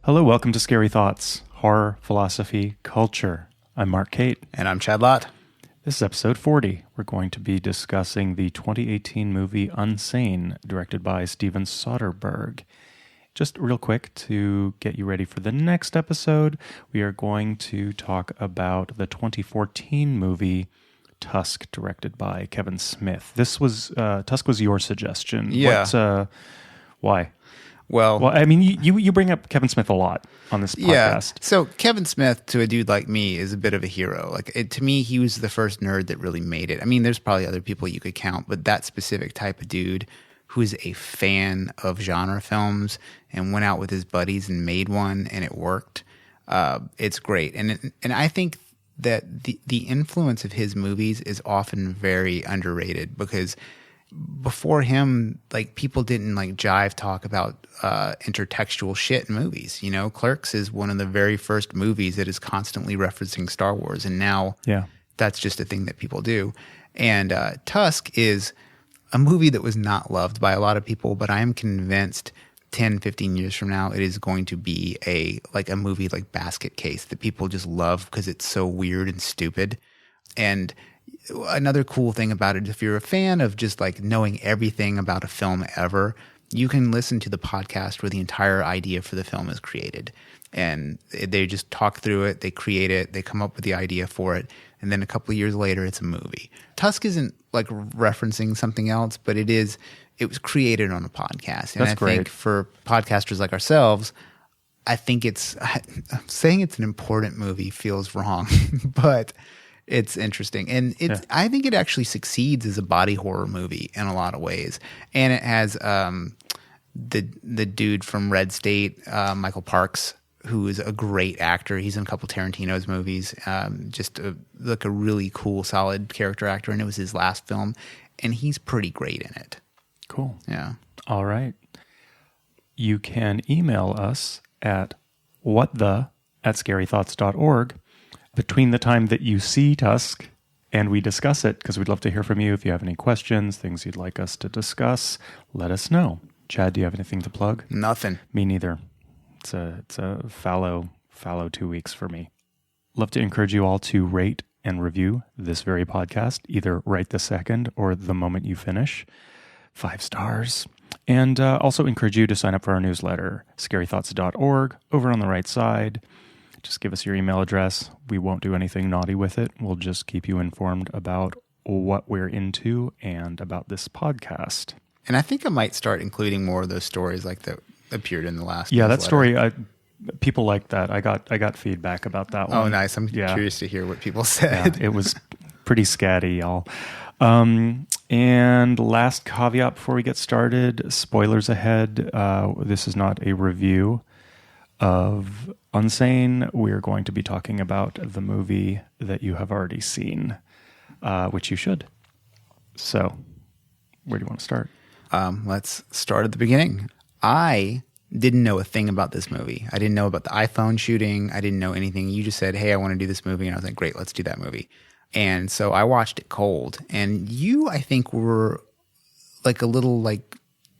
Hello, welcome to Scary Thoughts, Horror, Philosophy, Culture. I'm Mark Cate. And I'm Chad Lott. This is episode 40. We're going to be discussing the 2018 movie Unsane, directed by Steven Soderbergh. Just real quick to get you ready for the next episode, we are going to talk about the 2014 movie Tusk, directed by Kevin Smith. Tusk was your suggestion. Yeah. Why? Well, I mean, you bring up Kevin Smith a lot on this podcast. Yeah. So Kevin Smith, to a dude like me, is a bit of a hero. To me, he was the first nerd that really made it. I mean, there's probably other people you could count, but that specific type of dude who is a fan of genre films and went out with his buddies and made one, and it worked. It's great, and I think that the influence of his movies is often very underrated because before him, people didn't jive talk about intertextual shit in movies. You know, Clerks is one of the very first movies that is constantly referencing Star Wars, and now that's just a thing that people do. And Tusk is a movie that was not loved by a lot of people, but I am convinced 10, 15 years from now, it is going to be a movie like Basket Case that people just love because it's so weird and stupid. And another cool thing about it, if you're a fan of just knowing everything about a film ever, you can listen to the podcast where the entire idea for the film is created. And they just talk through it, they create it, they come up with the idea for it, and then a couple of years later, it's a movie. Tusk isn't referencing something else, but it was created on a podcast. And That's great. Think for podcasters like ourselves, I think saying it's an important movie feels wrong, but it's interesting. And I think it actually succeeds as a body horror movie in a lot of ways. And it has the dude from Red State, Michael Parks, who is a great actor. He's in a couple Tarantino's movies. Just a really cool, solid character actor. And it was his last film. And he's pretty great in it. Cool. Yeah. All right. You can email us at whatthe@scarythoughts.org between the time that you see Tusk and we discuss it, because we'd love to hear from you. If you have any questions, things you'd like us to discuss, let us know. Chad, do you have anything to plug? Nothing. Me neither. It's a fallow 2 weeks for me. Love to encourage you all to rate and review this very podcast, either right this second or the moment you finish. 5 stars. And also encourage you to sign up for our newsletter, scarythoughts.org, over on the right side. Just give us your email address. We won't do anything naughty with it. We'll just keep you informed about what we're into and about this podcast. And I think I might start including more of those stories that appeared in the last newsletter. That story, people like that. I got feedback about that one. Oh, nice. I'm curious to hear what people said. Yeah, it was pretty scatty, y'all. And last caveat before we get started, spoilers ahead. This is not a review of Unsane. We're going to be talking about the movie that you have already seen, which you should. So, where do you want to start? Let's start at the beginning. I didn't know a thing about this movie. I didn't know about the iPhone shooting. I didn't know anything. You just said, hey, I want to do this movie. And I was like, great, let's do that movie. And so I watched it cold. And you, I think, were a little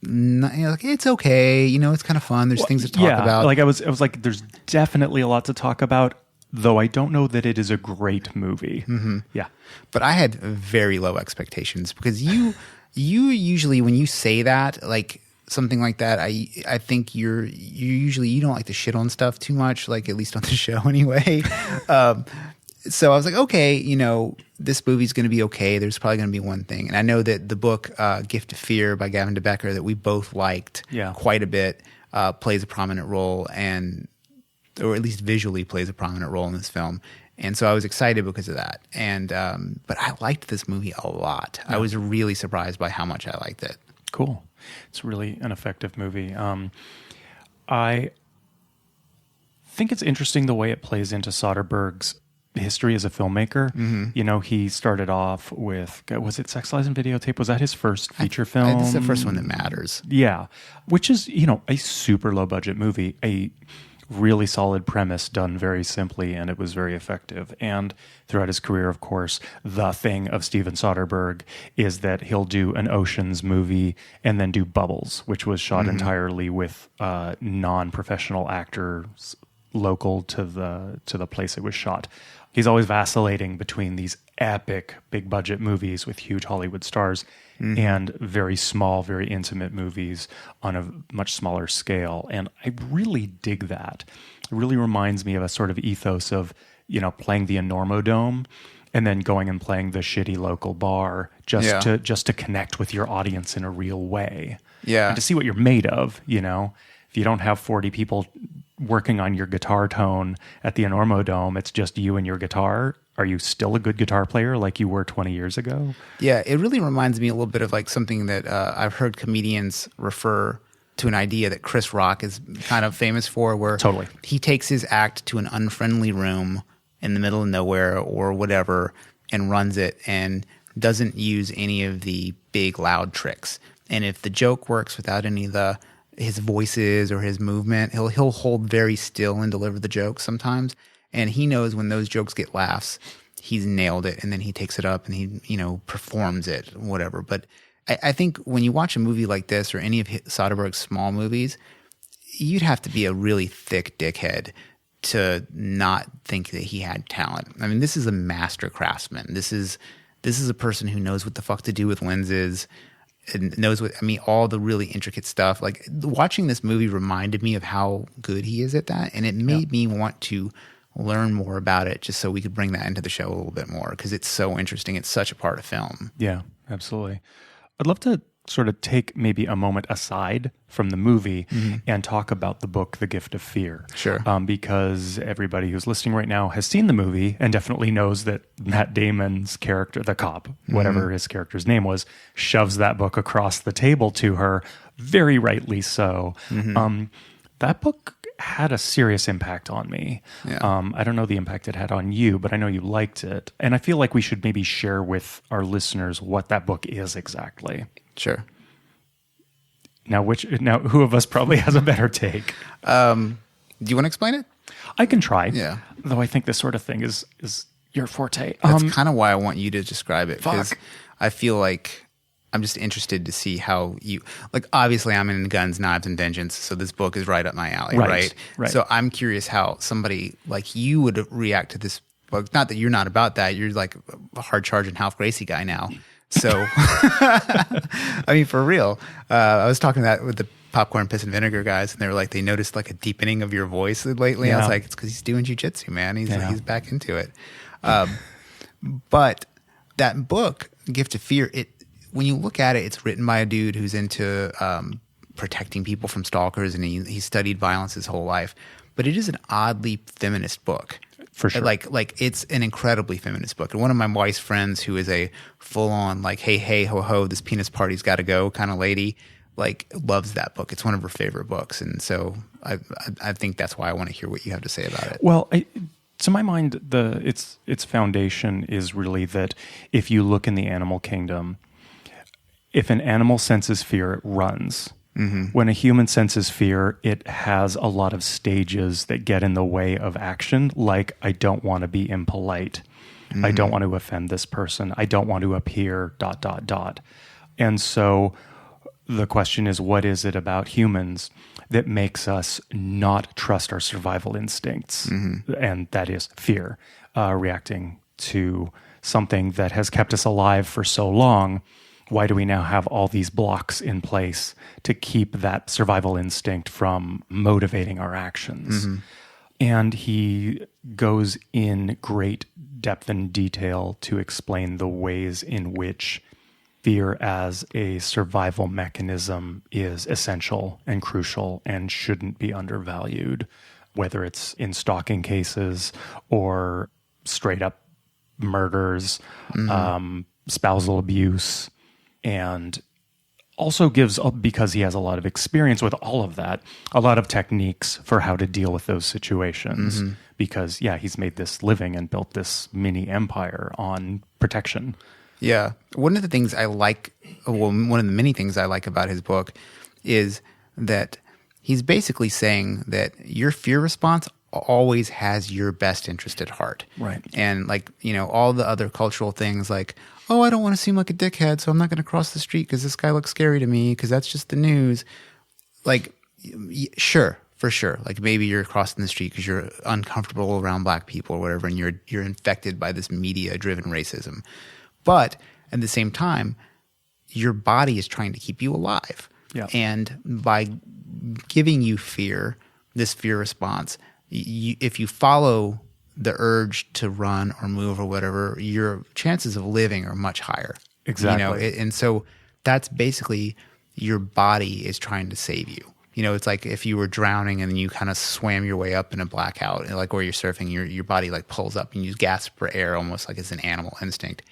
it's okay. It's kind of fun. There's things to talk about. I was like, there's definitely a lot to talk about, though I don't know that it is a great movie. Mm-hmm. Yeah. But I had very low expectations because you usually, when you say that, something like that, I think you don't like to shit on stuff too much, at least on the show anyway. So I was like, okay, this movie's going to be okay. There's probably going to be one thing. And I know that the book Gift of Fear by Gavin de Becker that we both liked quite a bit plays a prominent role, or at least visually plays a prominent role in this film. And so I was excited because of that. And but I liked this movie a lot. Yeah. I was really surprised by how much I liked it. Cool. It's really an effective movie. I think it's interesting the way it plays into Soderbergh's history as a filmmaker. Mm-hmm. He started off with, was it Sex, Lies, and Videotape? Was that his first feature film? It's the first one that matters. Yeah. Which is, a super low budget movie, a really solid premise done very simply, and it was very effective. And throughout his career, of course, the thing of Steven Soderbergh is that he'll do an Ocean's movie and then do Bubbles, which was shot entirely with non-professional actors local to the place it was shot. He's always vacillating between these epic big budget movies with huge Hollywood stars and very small, very intimate movies on a much smaller scale. And I really dig that. It really reminds me of a sort of ethos of, playing the Enormodome and then going and playing the shitty local bar just to connect with your audience in a real way. Yeah. And to see what you're made of, If you don't have 40 people working on your guitar tone at the Enormodome, it's just you and your guitar. Are you still a good guitar player like you were 20 years ago? Yeah, it really reminds me a little bit of like something that I've heard comedians refer to, an idea that Chris Rock is kind of famous for, where Totally. he takes his act to an unfriendly room in the middle of nowhere or whatever and runs it and doesn't use any of the big loud tricks. And if the joke works without any of his voices or his movement, he'll hold very still and deliver the jokes sometimes. And he knows when those jokes get laughs, he's nailed it. And then he takes it up and he, performs it, whatever. But I think when you watch a movie like this or any of Soderbergh's small movies, you'd have to be a really thick dickhead to not think that he had talent. I mean, this is a master craftsman. This is a person who knows what the fuck to do with lenses and knows all the really intricate stuff. Like, watching this movie reminded me of how good he is at that. And it made me want to learn more about it just so we could bring that into the show a little bit more, because it's so interesting. It's such a part of film. Yeah, absolutely. I'd love to sort of take maybe a moment aside from the movie and talk about the book, The Gift of Fear. Sure. Because everybody who's listening right now has seen the movie and definitely knows that Matt Damon's character, the cop, whatever his character's name was, shoves that book across the table to her, very rightly so. That book had a serious impact on me. Yeah. I don't know the impact it had on you, but I know you liked it. And I feel like we should maybe share with our listeners what that book is exactly. Sure. Now, who of us probably has a better take? Do you want to explain it? I can try. Yeah. Though I think this sort of thing is your forte. That's kind of why I want you to describe it, because Fuck. I feel like I'm just interested to see how you, like, obviously I'm in Guns, Knives, and Vengeance, so this book is right up my alley, right? So I'm curious how somebody like you would react to this book. Not that you're not about that. You're like a hard-charging Half Gracie guy now. So, I mean, for real. I was talking that with the Popcorn, Piss, and Vinegar guys, and they were like, they noticed like a deepening of your voice lately. Yeah. I was like, it's because he's doing jujitsu, man. He's back into it. But that book, Gift of Fear, when you look at it, it's written by a dude who's into protecting people from stalkers, and he studied violence his whole life. But it is an oddly feminist book. For sure. Like it's an incredibly feminist book. And one of my wife's friends, who is a full-on like, hey, ho, ho, this penis party's got to go kind of lady, like, loves that book. It's one of her favorite books. And so I think that's why I want to hear what you have to say about it. Well, to my mind, its foundation is really that if you look in the animal kingdom, if an animal senses fear, it runs. When a human senses fear, it has a lot of stages that get in the way of action, like, I don't want to be impolite. I don't want to offend this person. I don't want to appear ... And so the question is, what is it about humans that makes us not trust our survival instincts? And that is fear, reacting to something that has kept us alive for so long. Why do we now have all these blocks in place to keep that survival instinct from motivating our actions? And he goes in great depth and detail to explain the ways in which fear as a survival mechanism is essential and crucial and shouldn't be undervalued, whether it's in stalking cases or straight up murders, spousal abuse. And also gives, because he has a lot of experience with all of that, a lot of techniques for how to deal with those situations. Because, he's made this living and built this mini empire on protection. Yeah. One of the many things I like about his book is that he's basically saying that your fear response always has your best interest at heart. Right. And like, all the other cultural things like, oh, I don't want to seem like a dickhead, so I'm not going to cross the street because this guy looks scary to me because that's just the news. Like, sure, for sure. Like maybe you're crossing the street because you're uncomfortable around black people or whatever, and you're infected by this media-driven racism. But at the same time, your body is trying to keep you alive. Yeah. And by giving you fear, this fear response, if you follow the urge to run or move or whatever, your chances of living are much higher. Exactly. And so that's basically your body is trying to save you. It's like if you were drowning and then you kind of swam your way up in a blackout, like where you're surfing, your body like pulls up and you gasp for air almost like it's an animal instinct.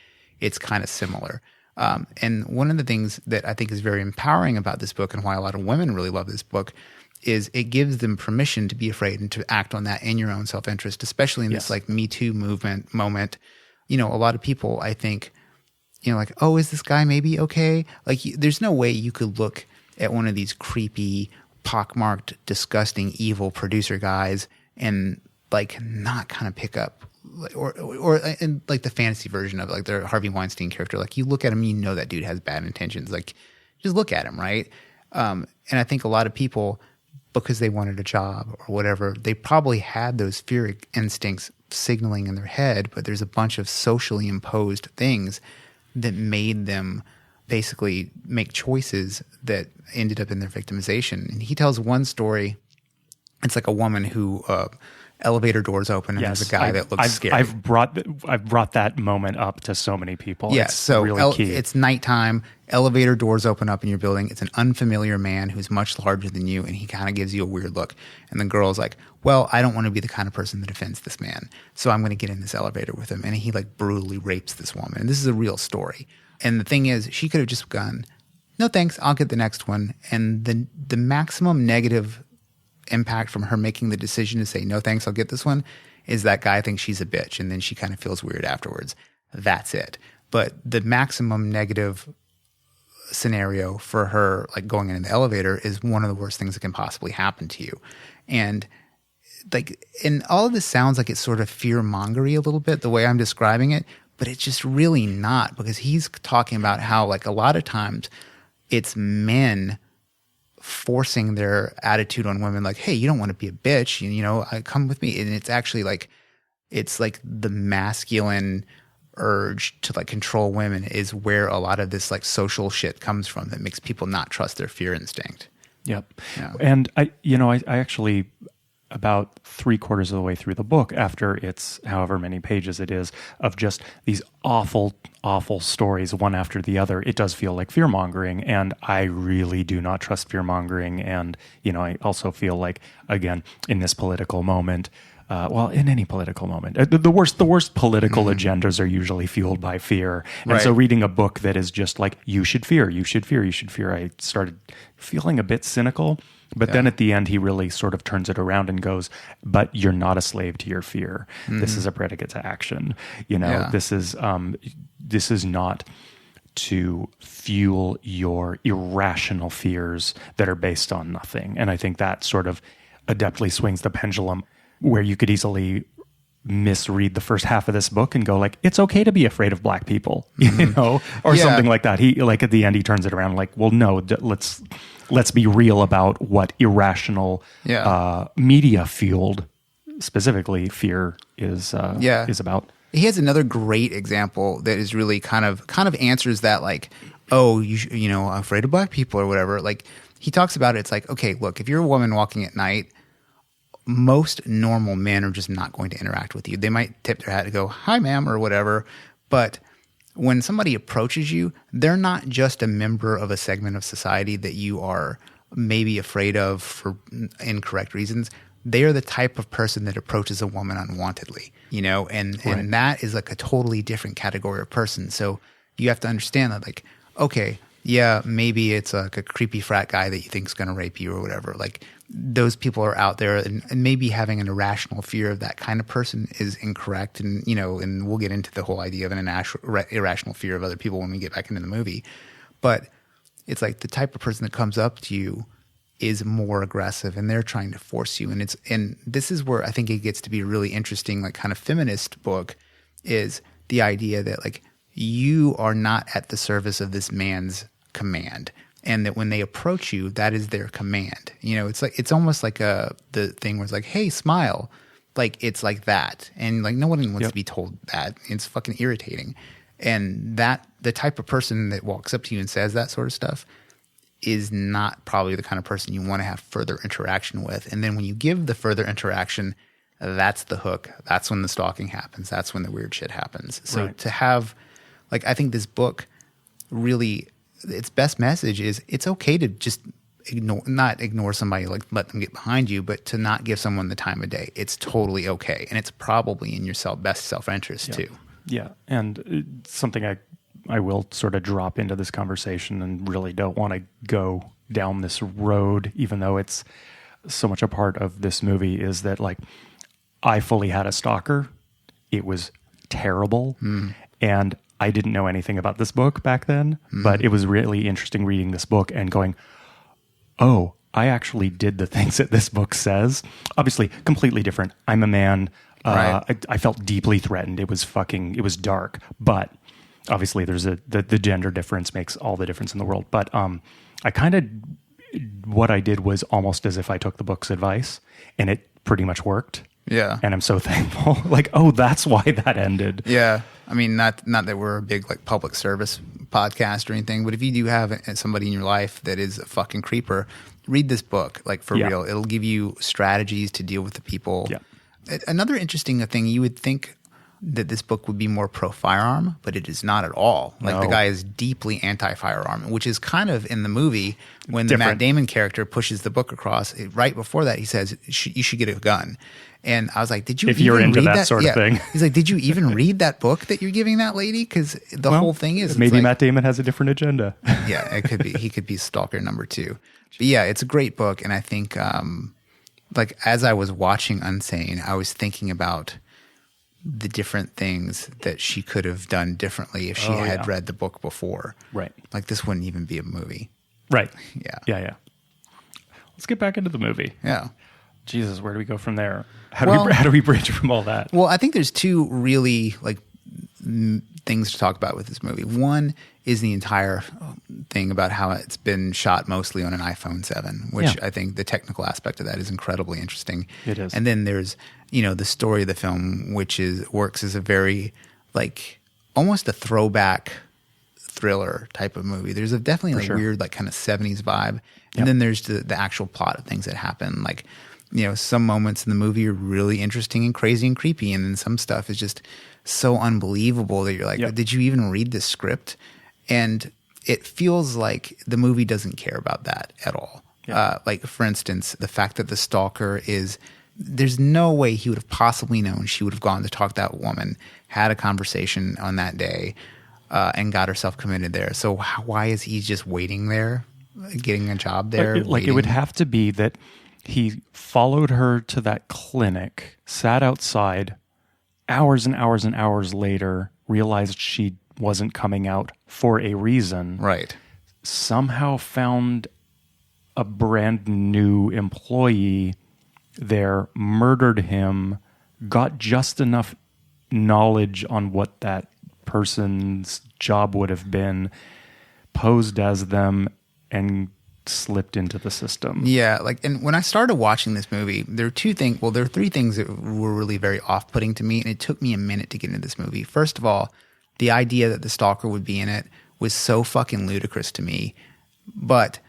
It's kind of similar. And one of the things that I think is very empowering about this book and why a lot of women really love this book is it gives them permission to be afraid and to act on that in your own self-interest, especially in this like Me Too movement moment. A lot of people, I think, like, oh, is this guy maybe okay? Like, there's no way you could look at one of these creepy, pockmarked, disgusting, evil producer guys and like not kind of pick up or in like the fantasy version of it, like the Harvey Weinstein character. Like you look at him, that dude has bad intentions. Like just look at him, right? And I think a lot of people, because they wanted a job or whatever, they probably had those fear instincts signaling in their head, but there's a bunch of socially imposed things that made them basically make choices that ended up in their victimization. And he tells one story. It's like a woman who elevator doors open and there's a guy that looks scary. I've brought that moment up to so many people. Yes, so really key. It's nighttime. Elevator doors open up in your building. It's an unfamiliar man who's much larger than you, and he kind of gives you a weird look. And the girl's like, well, I don't want to be the kind of person that offends this man, so I'm going to get in this elevator with him. And he like brutally rapes this woman. And this is a real story. And the thing is, she could have just gone, no thanks, I'll get the next one. And the maximum negative impact from her making the decision to say, no thanks, I'll get this one, is that guy thinks she's a bitch. And then she kind of feels weird afterwards. That's it. But the maximum negative scenario for her, like going into the elevator, is one of the worst things that can possibly happen to you. And like, and all of this sounds like it's sort of fear-mongery a little bit, the way I'm describing it, but it's just really not, because he's talking about how like a lot of times it's men forcing their attitude on women, like, hey, you don't want to be a bitch, come with me. And it's actually like, it's like the masculine urge to like control women is where a lot of this like social shit comes from that makes people not trust their fear instinct. Yep. And I actually, about 3/4 of the way through the book, after it's however many pages it is of just these awful, awful stories, one after the other, it does feel like fear-mongering. And I really do not trust fear-mongering. And, I also feel like, again, in this political moment, in any political moment, the worst political agendas are usually fueled by fear. And so reading a book that is just like, you should fear, I started feeling a bit cynical. But then at the end, he really sort of turns it around and goes, but you're not a slave to your fear. This is a predicate to action. This is not to fuel your irrational fears that are based on nothing. And I think that sort of adeptly swings the pendulum, where you could easily misread the first half of this book and go like, it's okay to be afraid of black people, or something like that. He like at the end, he turns it around like, well, no, let's be real about what irrational media fueled, specifically fear is about. He has another great example that is really kind of answers that, like, oh, I'm afraid of black people or whatever. Like he talks about it. It's like, okay, look, if you're a woman walking at night, most normal men are just not going to interact with you. They might tip their hat and go, hi, ma'am, or whatever. But when somebody approaches you, they're not just a member of a segment of society that you are maybe afraid of for incorrect reasons. They are the type of person that approaches a woman unwantedly, and that is like a totally different category of person. So you have to understand that, like, okay, yeah, maybe it's like a creepy frat guy that you think is going to rape you or whatever. Like, those people are out there, and maybe having an irrational fear of that kind of person is incorrect. And, and we'll get into the whole idea of an irrational fear of other people when we get back into the movie. But it's like the type of person that comes up to you is more aggressive, and they're trying to force you. And this is where I think it gets to be a really interesting, like kind of feminist book, is the idea that like you are not at the service of this man's command, and that when they approach you, that is their command. You know, it's almost like the thing where it's like, hey, smile. Like it's like that. And like no one wants to be told that. It's fucking irritating. And that the type of person that walks up to you and says that sort of stuff is not probably the kind of person you want to have further interaction with. And then when you give the further interaction, that's the hook. That's when the stalking happens. That's when the weird shit happens. So to have, like, I think this book really, its best message is it's okay to just not ignore somebody, like let them get behind you, but to not give someone the time of day. It's totally okay. And it's probably in your best self-interest too. Yeah. And something I will sort of drop into this conversation and really don't want to go down this road, even though it's so much a part of this movie, is that like I fully had a stalker. It was terrible. And I didn't know anything about this book back then, but it was really interesting reading this book and going, oh, I actually did the things that this book says. Obviously, completely different. I'm a man. I felt deeply threatened. It was dark, but obviously there's the gender difference makes all the difference in the world. But I kind of, what I did was almost as if I took the book's advice, and it pretty much worked. Yeah. And I'm so thankful. Like, oh, that's why that ended. Yeah. I mean, not that we're a big like public service podcast or anything, but if you do have somebody in your life that is a fucking creeper, read this book, like for real. It'll give you strategies to deal with the people. Yeah. Another interesting thing, you would think that this book would be more pro-firearm, but it is not at all. Like the guy is deeply anti-firearm, which is kind of in the movie when the Matt Damon character pushes the book across. Right before that, he says, you should get a gun. And I was like, did you if even you're into read that sort of thing? He's like, did you even read that book that you're giving that lady? Because the whole thing is maybe like, Matt Damon has a different agenda. Yeah, it could be. He could be stalker number 2. But yeah, it's a great book. And I think like as I was watching Unsane, I was thinking about the different things that she could have done differently if she had read the book before. Right. Like this wouldn't even be a movie. Right. Yeah. Yeah. Let's get back into the movie. Yeah. Jesus, where do we go from there? How do we bridge from all that? Well, I think there's 2 really like things to talk about with this movie. One is the entire thing about how it's been shot mostly on an iPhone 7, which I think the technical aspect of that is incredibly interesting. It is. And then there's, the story of the film, which works as a very like almost a throwback thriller type of movie. There's definitely like weird like kind of 70s vibe. And then there's the actual plot of things that happen. Like, some moments in the movie are really interesting and crazy and creepy. And then some stuff is just so unbelievable that you're like, did you even read the script? And it feels like the movie doesn't care about that at all. Yeah. Like, for instance, the fact that the stalker there's no way he would have possibly known she would have gone to talk to that woman, had a conversation on that day, and got herself committed there. So why is he just waiting there, getting a job there? Like it would have to be that he followed her to that clinic, sat outside, hours and hours and hours later, realized she wasn't coming out for a reason. Right. Somehow found a brand new employee there, murdered him, got just enough knowledge on what that person's job would have been, posed as them, and slipped into the system. Yeah, like, and when I started watching this movie, there are 3 things that were really very off-putting to me, and it took me a minute to get into this movie. First of all, the idea that the stalker would be in it was so fucking ludicrous to me, but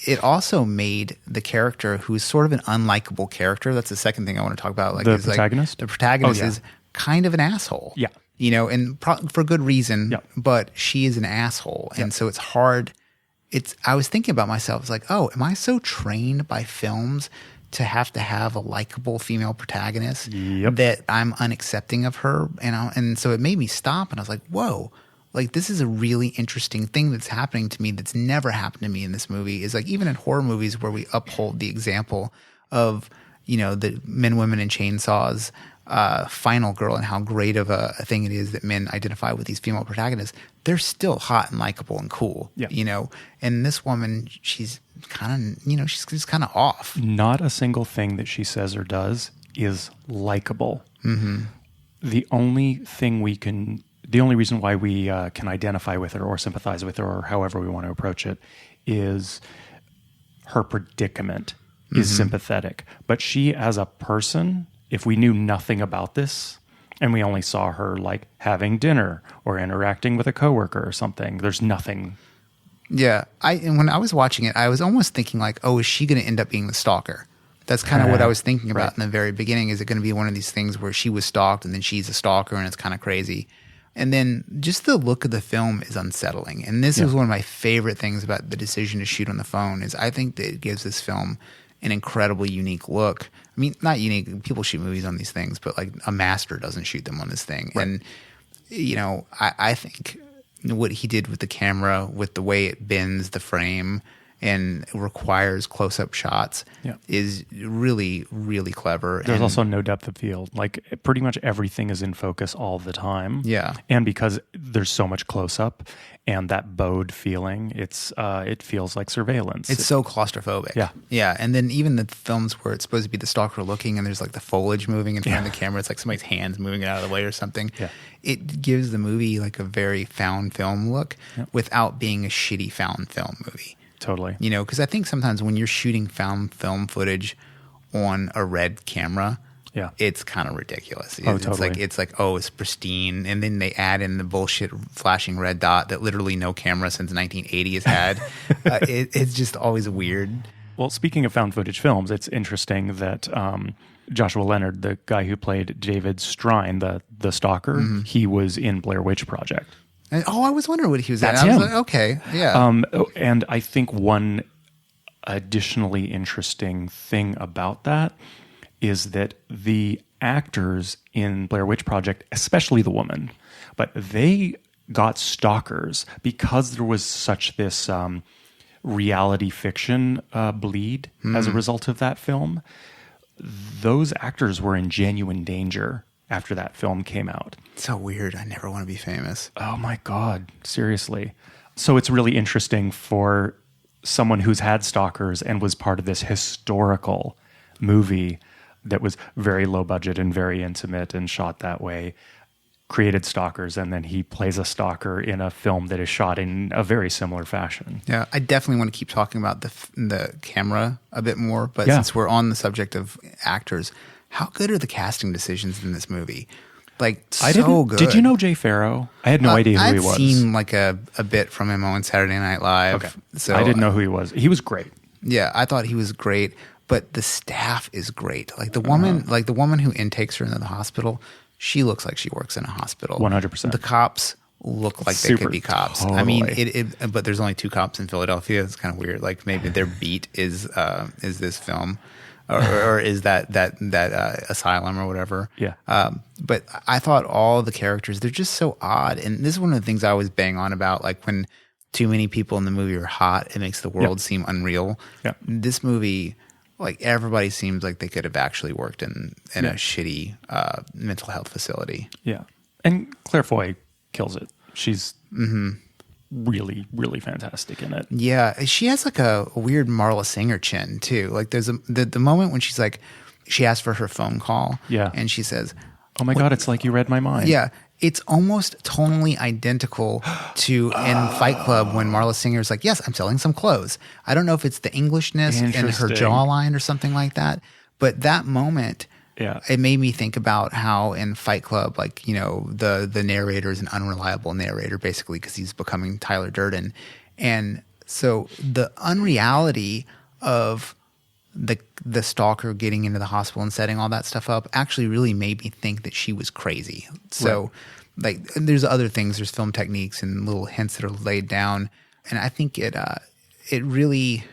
it also made the character, who's sort of an unlikable character. That's the second thing I want to talk about. Like the protagonist? Like, the protagonist is kind of an asshole. Yeah. And for good reason, but she is an asshole. And so it's hard. I was thinking about myself. It's like, oh, am I so trained by films to have a likable female protagonist that I'm unaccepting of her? And so it made me stop, and I was like, whoa, like this is a really interesting thing that's happening to me that's never happened to me in this movie. Is like even in horror movies where we uphold the example of, the men, women, and chainsaws, final girl and how great of a thing it is that men identify with these female protagonists, they're still hot and likable and cool, you know? And this woman, she's kind of, you know, she's just kind of off. Not a single thing that she says or does is likable. Mm-hmm. The only reason why we can identify with her or sympathize with her or however we want to approach it is her predicament is sympathetic. But she as a person, if we knew nothing about this and we only saw her like having dinner or interacting with a coworker or something, there's nothing. Yeah. And when I was watching it, I was almost thinking like, oh, is she going to end up being the stalker? That's kind of what I was thinking about in the very beginning. Is it going to be one of these things where she was stalked and then she's a stalker and it's kind of crazy? And then just the look of the film is unsettling. And this is one of my favorite things about the decision to shoot on the phone is I think that it gives this film an incredibly unique look. I mean, not unique. People shoot movies on these things, but like a master doesn't shoot them on this thing. Right. And, you know, I think what he did with the camera, with the way it bends the frame and requires close-up shots is really, really clever. There's also no depth of field. Like pretty much everything is in focus all the time. Yeah. And because there's so much close-up and that bowed feeling, it feels like surveillance. It's so claustrophobic. Yeah. Yeah. And then even the films where it's supposed to be the stalker looking and there's like the foliage moving in front of the camera, it's like somebody's hands moving it out of the way or something. Yeah. It gives the movie like a very found film look without being a shitty found film movie. Totally. You know, because I think sometimes when you're shooting found film footage on a red camera, it's kind of ridiculous. Totally. It's like, oh, it's pristine. And then they add in the bullshit flashing red dot that literally no camera since 1980 has had. It's just always weird. Well, speaking of found footage films, it's interesting that Joshua Leonard, the guy who played David Strine, the stalker, he was in Blair Witch Project. And, I was wondering what he was That's at. I was him. like, okay, yeah. And I think one additionally interesting thing about that is that the actors in Blair Witch Project, especially the woman, but they got stalkers because there was such this reality fiction bleed as a result of that film. Those actors were in genuine danger after that film came out. So weird. I never want to be famous. Oh my God. Seriously. So it's really interesting for someone who's had stalkers and was part of this historical movie that was very low budget and very intimate and shot that way, created stalkers, and then he plays a stalker in a film that is shot in a very similar fashion. Yeah, I definitely want to keep talking about the camera a bit more, but since we're on the subject of actors, how good are the casting decisions in this movie? Like, so good. Did you know Jay Farrow? I had no idea who he was. I've seen like a bit from him on Saturday Night Live. Okay. So I didn't know who he was. He was great. Yeah, I thought he was great, but the staff is great. Like the woman who intakes her into the hospital, she looks like she works in a hospital. 100%. The cops look like they could be cops. Totally. I mean, but there's only 2 cops in Philadelphia. It's kind of weird. Like maybe their beat is this film. Or is that asylum or whatever? Yeah. But I thought all the characters, they're just so odd. And this is one of the things I always bang on about. Like when too many people in the movie are hot, it makes the world seem unreal. Yeah. This movie, like everybody seems like they could have actually worked in a shitty mental health facility. Yeah. And Claire Foy kills it. She's really, really fantastic in it. Yeah, she has like a weird Marla Singer chin too. Like there's the moment when she's like, she asks for her phone call. Yeah. And she says, "Oh my God, it's like you read my mind." Yeah. It's almost tonally identical to in Fight Club when Marla Singer's like, "Yes, I'm selling some clothes." I don't know if it's the Englishness in her jawline or something like that, but that moment, it made me think about how in Fight Club, like, you know, the narrator is an unreliable narrator basically because he's becoming Tyler Durden. And so the unreality of the stalker getting into the hospital and setting all that stuff up actually really made me think that she was crazy. So like there's other things, there's film techniques and little hints that are laid down. And I think it really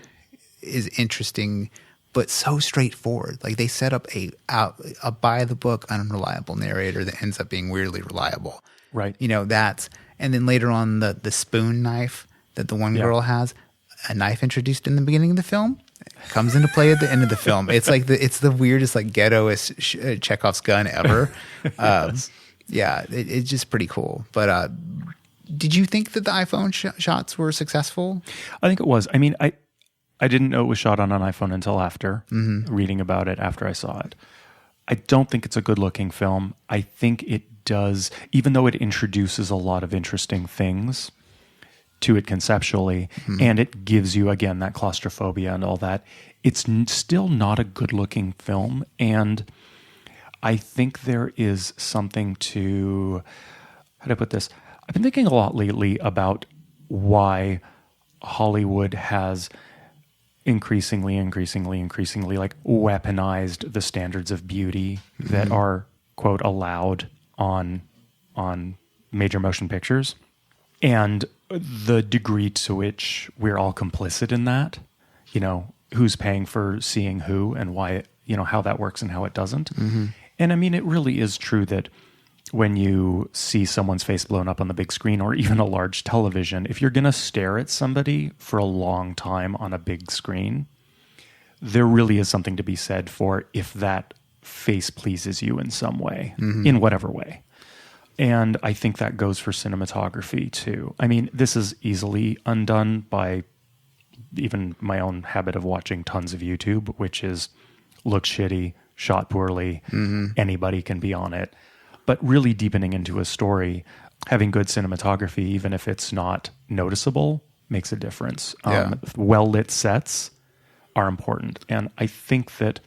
is interesting, but so straightforward. Like they set up a by the book unreliable narrator that ends up being weirdly reliable. Right. You know, and then later on the spoon knife that the one girl has, a knife introduced in the beginning of the film. comes into play at the end of the film. It's like it's the weirdest, like ghettoist Chekhov's gun ever. Yeah, it's just pretty cool. But did you think that the iPhone shots were successful? I think it was. I mean, I didn't know it was shot on an iPhone until after reading about it, after I saw it. I don't think it's a good-looking film. I think it does, even though it introduces a lot of interesting things to it conceptually, and it gives you, again, that claustrophobia and all that, it's still not a good-looking film. And I think there is something to, how do I put this? I've been thinking a lot lately about why Hollywood has increasingly like weaponized the standards of beauty that are, quote, allowed on major motion pictures, and the degree to which we're all complicit in that, you know, who's paying for seeing who and why, you know, how that works and how it doesn't. And I mean, it really is true that when you see someone's face blown up on the big screen or even a large television, if you're going to stare at somebody for a long time on a big screen, there really is something to be said for if that face pleases you in some way, in whatever way. And I think that goes for cinematography too. I mean, this is easily undone by even my own habit of watching tons of YouTube, which is looks shitty, shot poorly, anybody can be on it. But really deepening into a story, having good cinematography, even if it's not noticeable, makes a difference. Well-lit sets are important. And I think that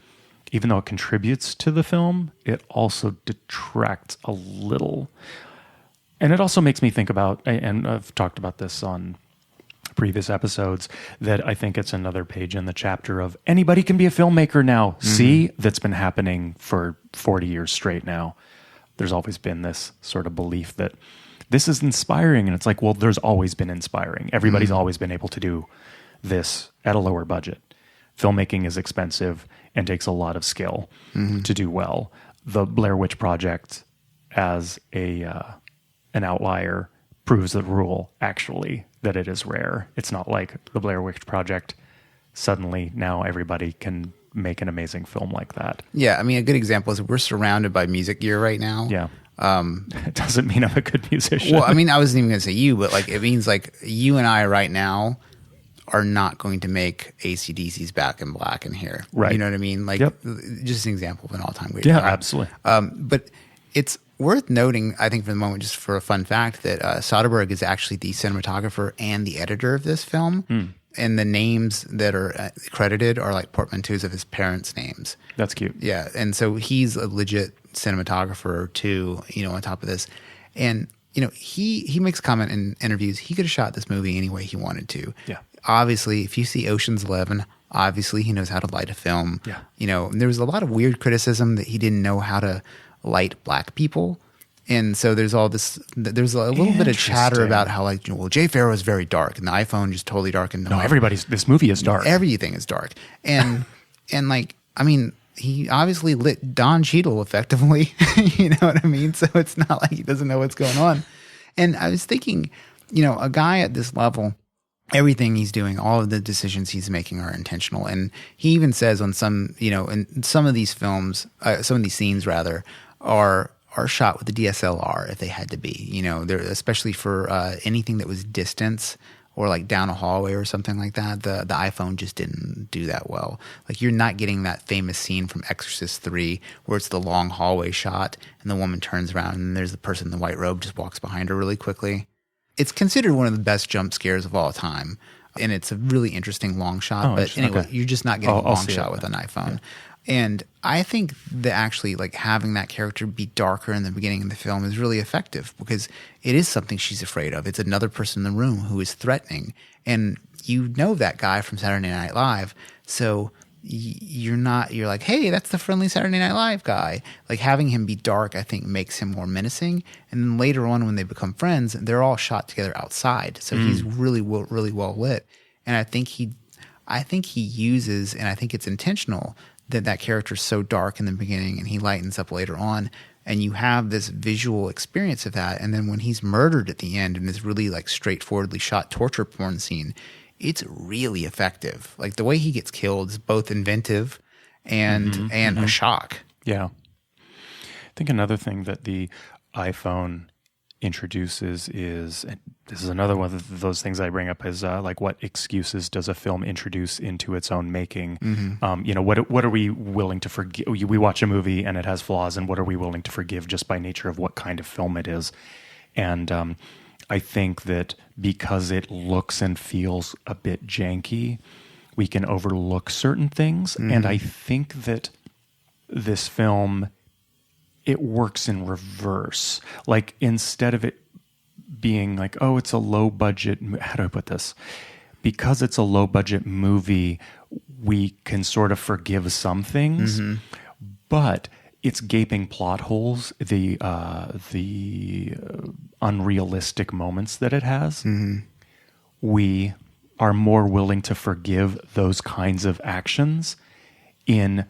even though it contributes to the film, it also detracts a little. And it also makes me think about, and I've talked about this on previous episodes, that I think it's another page in the chapter of anybody can be a filmmaker now. See, that's been happening for 40 years straight now. There's always been this sort of belief that this is inspiring. And it's like, well, there's always been inspiring. Everybody's always been able to do this at a lower budget. Filmmaking is expensive and takes a lot of skill to do well. The Blair Witch Project, as an outlier, proves the rule, actually, that it is rare. It's not like the Blair Witch Project, suddenly now everybody can make an amazing film like that. Yeah, I mean, a good example is we're surrounded by music gear right now. Yeah. It doesn't mean I'm a good musician. Well, I mean, I wasn't even going to say you, but like it means like you and I right now are not going to make AC/DC's Back in Black in here. Right. You know what I mean? Like just an example of an all-time great. Yeah, absolutely. But it's worth noting, I think for the moment, just for a fun fact, that Soderbergh is actually the cinematographer and the editor of this film. And the names that are credited are like portmanteaus of his parents' names. That's cute. Yeah. And so he's a legit cinematographer too, you know, on top of this. And, you know, he makes a comment in interviews, he could have shot this movie any way he wanted to. Yeah. Obviously, if you see Ocean's 11, obviously he knows how to light a film. Yeah. You know, there was a lot of weird criticism that he didn't know how to light black people. And so there's all this, there's a little bit of chatter about how like, well, Jay Farrow is very dark and the iPhone just totally darkened. No, this movie is dark. Everything is dark. And, and like, I mean, he obviously lit Don Cheadle effectively, you know what I mean? So it's not like he doesn't know what's going on. And I was thinking, you know, a guy at this level, everything he's doing, all of the decisions he's making are intentional. And he even says on some, you know, in some of these films, some of these scenes rather, are shot with the DSLR if they had to be, you know, they're especially for anything that was distance or like down a hallway or something like that. The iPhone just didn't do that well. Like you're not getting that famous scene from Exorcist 3 where it's the long hallway shot and the woman turns around and there's the person in the white robe just walks behind her really quickly. It's considered one of the best jump scares of all time. And it's a really interesting long shot. But anyway, you're just not getting a long shot with an iPhone. Yeah. And I think that actually like having that character be darker in the beginning of the film is really effective because it is something she's afraid of. It's another person in the room who is threatening. And you know that guy from Saturday Night Live. So you're like, hey, that's the friendly Saturday Night Live guy. Like having him be dark, I think makes him more menacing. And then later on when they become friends, they're all shot together outside. So he's really well lit. And I think he uses, and I think it's intentional, that character's so dark in the beginning and he lightens up later on, and you have this visual experience of that. And then when he's murdered at the end in this really like straightforwardly shot torture porn scene, it's really effective. Like the way he gets killed is both inventive and a shock. Yeah. I think another thing that the iPhone introduces is, and this is another one of those things I bring up, is like, what excuses does a film introduce into its own making? What are we willing to forgive? We watch a movie and it has flaws, and what are we willing to forgive just by nature of what kind of film it is? And I think that because it looks and feels a bit janky, we can overlook certain things. And I think that this film, it works in reverse. Like, instead of it being like, oh, it's a low budget, how do I put this? Because it's a low budget movie, we can sort of forgive some things, but its gaping plot holes, the unrealistic moments that it has, we are more willing to forgive those kinds of actions in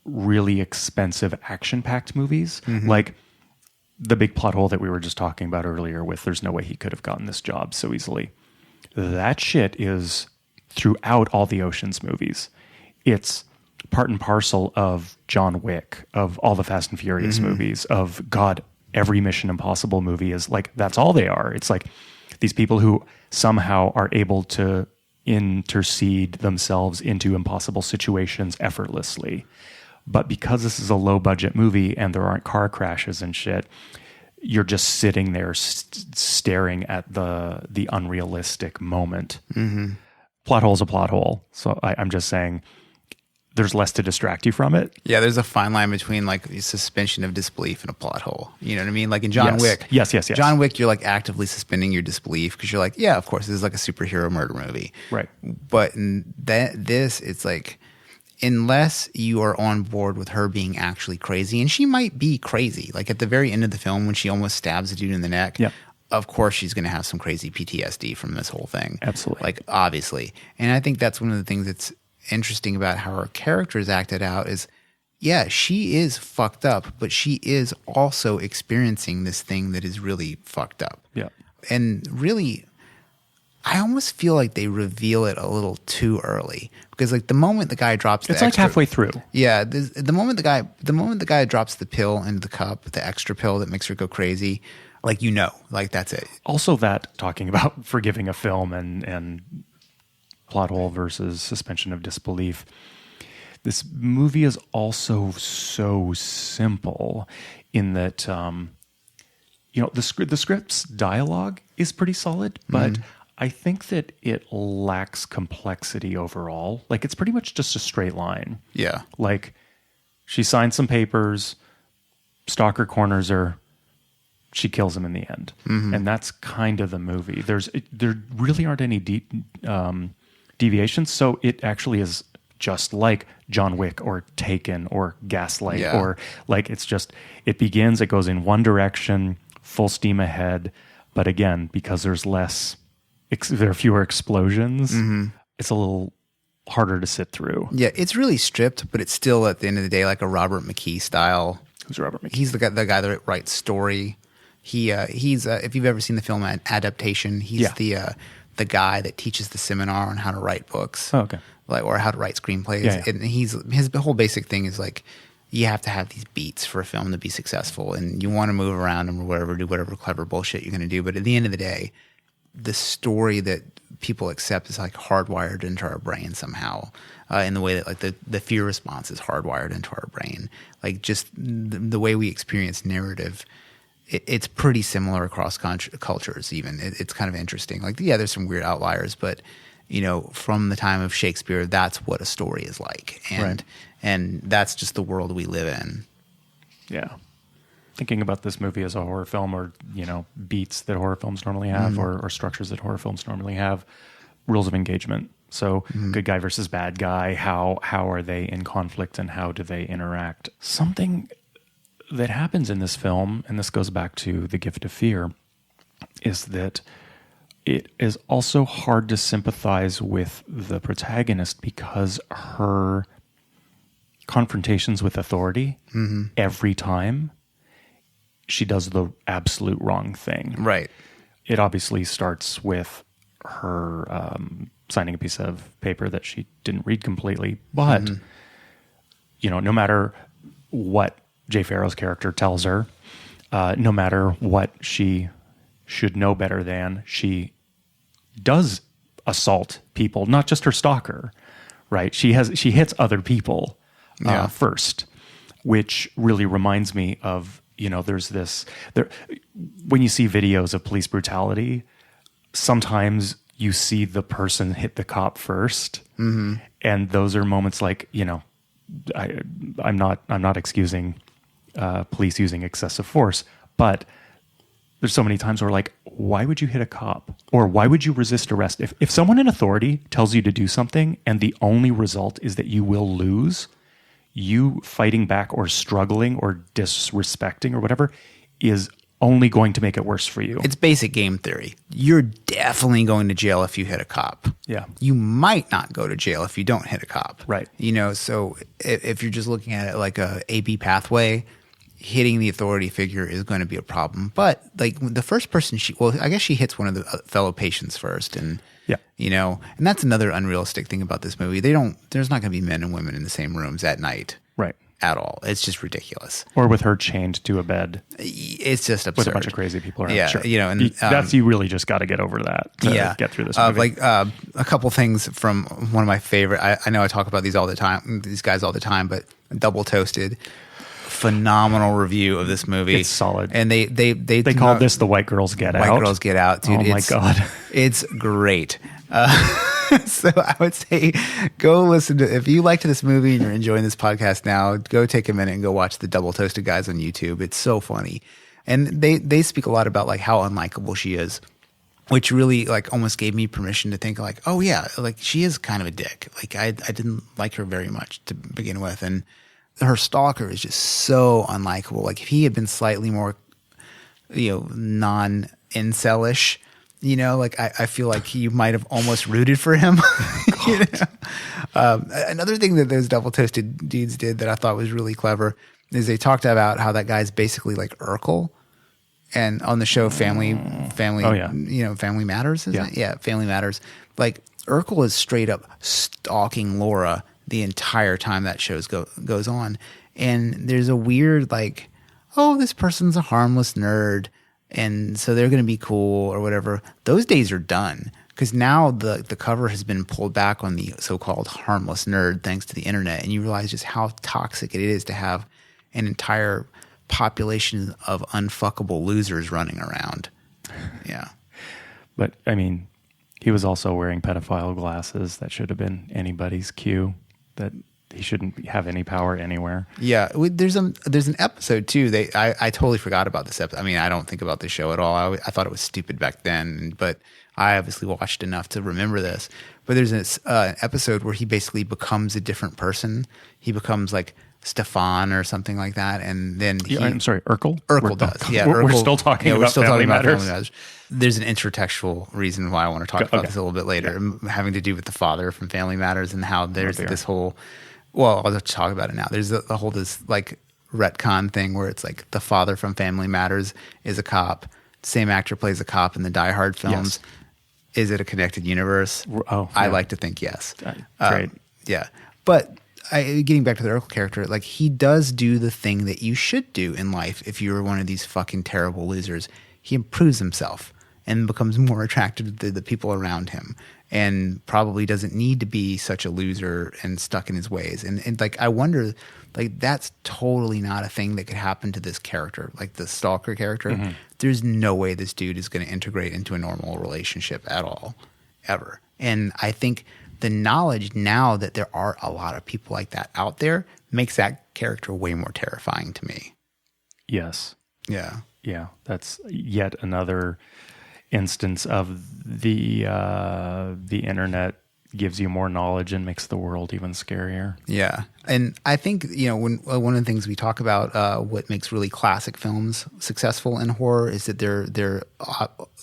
really expensive action-packed movies. Like the big plot hole that we were just talking about earlier with there's no way he could have gotten this job so easily. That shit is throughout all the Ocean's movies. It's part and parcel of John Wick, of all the Fast and Furious movies, of God, every Mission Impossible movie is like, that's all they are. It's like these people who somehow are able to intercede themselves into impossible situations effortlessly. But because this is a low budget movie and there aren't car crashes and shit, you're just sitting there staring at the unrealistic moment. Plot hole's a plot hole. So I'm just saying, there's less to distract you from it. Yeah, there's a fine line between like suspension of disbelief and a plot hole. You know what I mean? Like in John Wick. Yes. John Wick, you're like actively suspending your disbelief because you're like, yeah, of course, this is like a superhero murder movie. Right. But in this, it's like, unless you are on board with her being actually crazy, and she might be crazy. Like at the very end of the film when she almost stabs a dude in the neck, of course she's going to have some crazy PTSD from this whole thing. Absolutely. Like obviously. And I think that's one of the things that's interesting about how her character is acted out is, yeah, she is fucked up, but she is also experiencing this thing that is really fucked up. Yeah. And really, I almost feel like they reveal it a little too early because like the moment the guy drops it's like halfway through. Yeah. The moment the guy drops the pill into the cup, the extra pill that makes her go crazy, like, like that's it. Also that, talking about forgiving a film and plot hole versus suspension of disbelief. This movie is also so simple in that, the script's dialogue is pretty solid, but I think that it lacks complexity overall. Like it's pretty much just a straight line. Yeah. Like she signs some papers, stalker corners her, she kills him in the end. And that's kind of the movie. There really aren't any deviations, so it actually is just like John Wick or Taken or Gaslight or like it begins, it goes in one direction, full steam ahead, but again, because there are fewer explosions, it's a little harder to sit through. Yeah, it's really stripped, but it's still at the end of the day like a Robert McKee style. Who's Robert McKee? He's the guy that writes story. He's if you've ever seen the film Adaptation, he's the guy that teaches the seminar on how to write books. Oh, okay. Like, or how to write screenplays. Yeah. And his whole basic thing is like, you have to have these beats for a film to be successful, and you want to move around them or whatever, do whatever clever bullshit you're going to do. But at the end of the day, the story that people accept is like hardwired into our brain somehow, in the way that like the fear response is hardwired into our brain. Like just the way we experience narrative, it's pretty similar across cultures even. It's kind of interesting. Like, yeah, there's some weird outliers, but from the time of Shakespeare, that's what a story is like. And that's just the world we live in. Yeah. Thinking about this movie as a horror film, or, beats that horror films normally have, or structures that horror films normally have, rules of engagement. So good guy versus bad guy, how are they in conflict and how do they interact? Something that happens in this film, and this goes back to The Gift of Fear, is that it is also hard to sympathize with the protagonist because her confrontations with authority, every time she does the absolute wrong thing. Right. It obviously starts with her signing a piece of paper that she didn't read completely. But, no matter what Jay Farrow's character tells her, no matter what she should know better than, she does assault people, not just her stalker, right? She hits other people first, which really reminds me of, there's when you see videos of police brutality, sometimes you see the person hit the cop first. And those are moments like, I'm not excusing police using excessive force, but there's so many times where like, why would you hit a cop? Or why would you resist arrest? If someone in authority tells you to do something and the only result is that you will lose, you fighting back or struggling or disrespecting or whatever is only going to make it worse for you. It's basic game theory. You're definitely going to jail if you hit a cop. Yeah. You might not go to jail if you don't hit a cop. Right. So if you're just looking at it like a AB pathway, hitting the authority figure is going to be a problem. But like the first person I guess she hits one of the fellow patients first. And, and that's another unrealistic thing about this movie. There's not going to be men and women in the same rooms at night. Right. At all. It's just ridiculous. Or with her chained to a bed. It's just absurd. With a bunch of crazy people around. Yeah. Sure. And you really just got to get over that to get through this movie. A couple things from one of my favorite, I know I talk about these guys all the time, but Double Toasted, phenomenal review of this movie. It's solid. And they called this the White Girls Get Out. White Girls Get Out, dude. Oh my God. It's great. So I would say go listen to, if you liked this movie and you're enjoying this podcast now, go take a minute and go watch the Double Toasted guys on YouTube. It's so funny. And they speak a lot about like how unlikable she is, which really like almost gave me permission to think like, oh yeah, like she is kind of a dick. Like I didn't like her very much to begin with. And her stalker is just so unlikable. Like if he had been slightly more, non-incelish, like I feel like you might have almost rooted for him. Another thing that those Double Toasted dudes did that I thought was really clever is they talked about how that guy's basically like Urkel, and on the show Family Matters, isn't it? Yeah, Family Matters. Like Urkel is straight up stalking Laura the entire time that show goes on, and there's a weird like, oh, this person's a harmless nerd, and so they're going to be cool or whatever. Those days are done because now the cover has been pulled back on the so-called harmless nerd thanks to the internet, and you realize just how toxic it is to have an entire population of unfuckable losers running around. Yeah. But, I mean, he was also wearing pedophile glasses. That should have been anybody's cue that he shouldn't have any power anywhere. Yeah. There's an episode, too. I totally forgot about this episode. I mean, I don't think about this show at all. I thought it was stupid back then, but I obviously watched enough to remember this. But there's this episode where he basically becomes a different person. He becomes like Stefan or something like that, and then I'm sorry, Urkel? Urkel does. Yeah, we're still talking about Family Matters. There's an intertextual reason why I want to talk about this a little bit later, having to do with the father from Family Matters and how there's this whole. Well, I'll just talk about it now. There's a whole this like retcon thing where it's like the father from Family Matters is a cop. Same actor plays a cop in the Die Hard films. Yes. Is it a connected universe? Oh, I like to think yes. Great. Yeah, but. Getting back to the Urkel character, like he does do the thing that you should do in life if you're one of these fucking terrible losers. He improves himself and becomes more attractive to the people around him, and probably doesn't need to be such a loser and stuck in his ways. And like I wonder, like that's totally not a thing that could happen to this character, like the stalker character. Mm-hmm. There's no way this dude is going to integrate into a normal relationship at all, ever. And I think the knowledge now that there are a lot of people like that out there makes that character way more terrifying to me. Yes. Yeah. Yeah. That's yet another instance of the internet gives you more knowledge and makes the world even scarier. Yeah. And I think, when one of the things we talk about, what makes really classic films successful in horror is that they're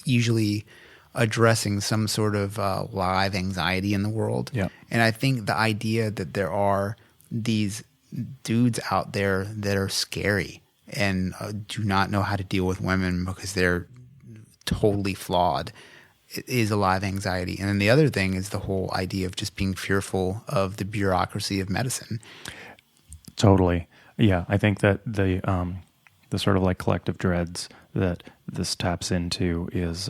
usually addressing some sort of live anxiety in the world. Yeah. And I think the idea that there are these dudes out there that are scary and do not know how to deal with women because they're totally flawed is a live anxiety. And then the other thing is the whole idea of just being fearful of the bureaucracy of medicine. Totally. Yeah. I think that the sort of like collective dreads that this taps into is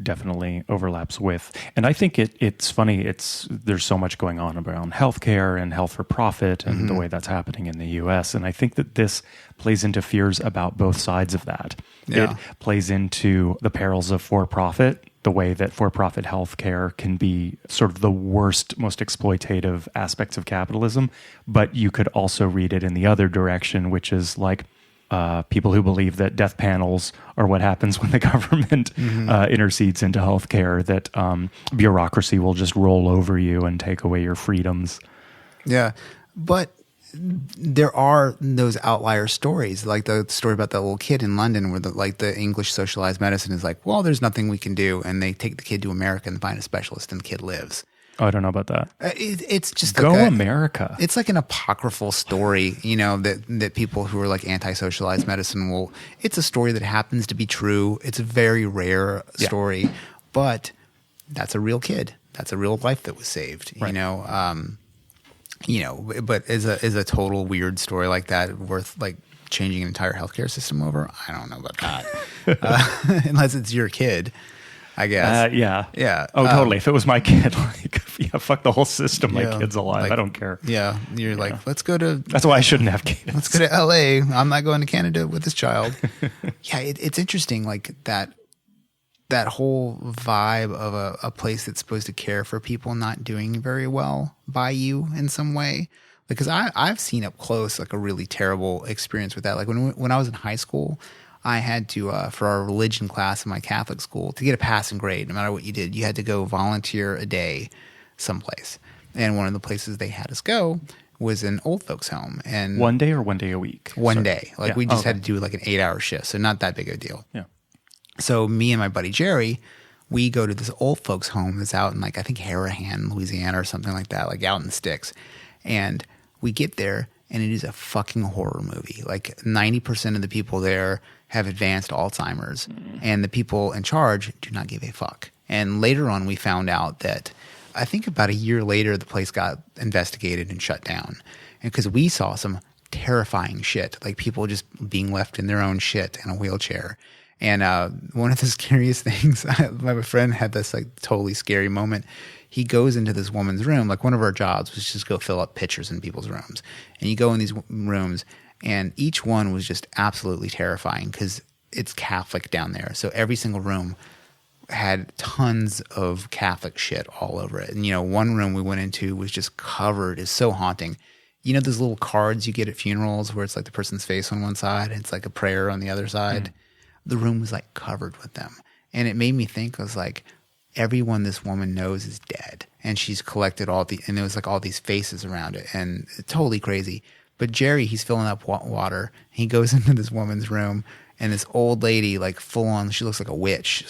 definitely overlaps with. And I think it's funny. There's so much going on around healthcare and health for profit and the way that's happening in the US. And I think that this plays into fears about both sides of that. Yeah. It plays into the perils of for-profit, the way that for-profit healthcare can be sort of the worst, most exploitative aspects of capitalism. But you could also read it in the other direction, which is like, people who believe that death panels are what happens when the government intercedes into healthcare, that bureaucracy will just roll over you and take away your freedoms. Yeah. But there are those outlier stories, like the story about that little kid in London where the English socialized medicine is like, well, there's nothing we can do. And they take the kid to America and find a specialist and the kid lives. Oh, I don't know about that. It's just Go America. It's like an apocryphal story, that people who are like anti-socialized medicine will. It's a story that happens to be true. It's a very rare story, but that's a real kid. That's a real life that was saved. Right. But is a total weird story like that worth like changing an entire healthcare system over? I don't know about that, unless it's your kid. I guess. Yeah. Yeah. Oh, totally. If it was my kid, like, fuck the whole system. My kid's alive. Like, I don't care. Yeah. You're like, let's go to. That's why I shouldn't have kids. Let's go to LA. I'm not going to Canada with this child. Yeah. It's interesting. Like that whole vibe of a place that's supposed to care for people not doing very well by you in some way. Because I've seen up close, like a really terrible experience with that. Like when I was in high school, I had to, for our religion class in my Catholic school, to get a passing grade, no matter what you did, you had to go volunteer a day someplace. And one of the places they had us go was an old folks home. And one day or 1 day a week? One day. Like we just had to do like an 8-hour shift. So not that big of a deal. Yeah. So me and my buddy Jerry, we go to this old folks home that's out in like, I think Harahan, Louisiana or something like that, like out in the sticks. And we get there and it is a fucking horror movie. Like 90% of the people there have advanced Alzheimer's, and the people in charge do not give a fuck. And later on, we found out that I think about a year later, the place got investigated and shut down. And because we saw some terrifying shit, like people just being left in their own shit in a wheelchair. And one of the scariest things, my friend had this like totally scary moment. He goes into this woman's room. Like one of our jobs was just go fill up pitchers in people's rooms. And you go in these rooms, and each one was just absolutely terrifying because it's Catholic down there. So every single room had tons of Catholic shit all over it. And, one room we went into was just covered. It's so haunting. You know those little cards you get at funerals where it's like the person's face on one side and it's like a prayer on the other side? The room was like covered with them. And it made me think, I was like, everyone this woman knows is dead. And she's collected and there was like all these faces around it. And it's totally crazy. But Jerry, he's filling up water. He goes into this woman's room, and this old lady, like full on, she looks like a witch,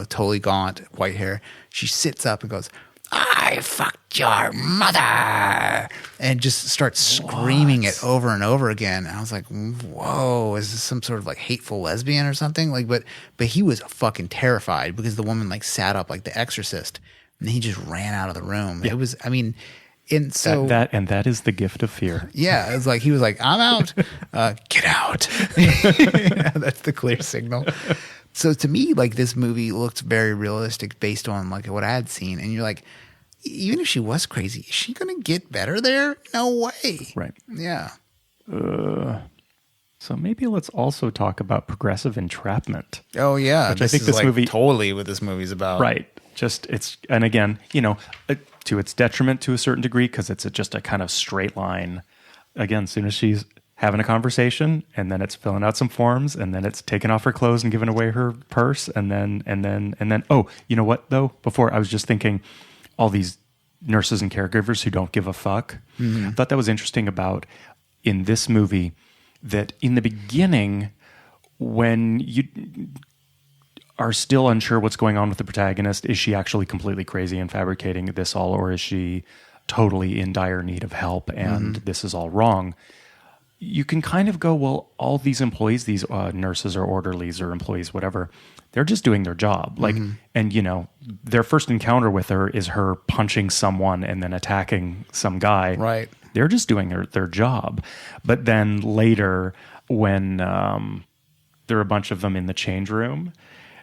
totally gaunt, white hair. She sits up and goes, "I fucked your mother," and just starts screaming it over and over again. And I was like, whoa, is this some sort of like hateful lesbian or something? Like, but he was fucking terrified because the woman like sat up like the Exorcist, and he just ran out of the room. Yeah. It was, and so that is the gift of fear. Yeah, it's like he was like, "I'm out, get out." That's the clear signal. So to me, like this movie looked very realistic based on like what I had seen, and you're like, even if she was crazy, is she going to get better there? No way. Right. Yeah. So maybe let's also talk about progressive entrapment. Oh yeah, which I think this movie totally what this movie's about. Right. And again, to its detriment to a certain degree, because it's just a kind of straight line. Again, as soon as she's having a conversation, and then it's filling out some forms, and then it's taking off her clothes and giving away her purse, and then oh, you know what though? Before I was just thinking, all these nurses and caregivers who don't give a fuck. Mm-hmm. I thought that was interesting about in this movie that in the beginning, when you are still unsure what's going on with the protagonist. Is she actually completely crazy and fabricating this all, or is she totally in dire need of help and this is all wrong? you can kind of go, well, all these employees, these nurses or orderlies or employees, whatever, they're just doing their job. Like, and you know, their first encounter with her is her punching someone and then attacking some guy. Right. They're just doing their job. But then later when there are a bunch of them in the change room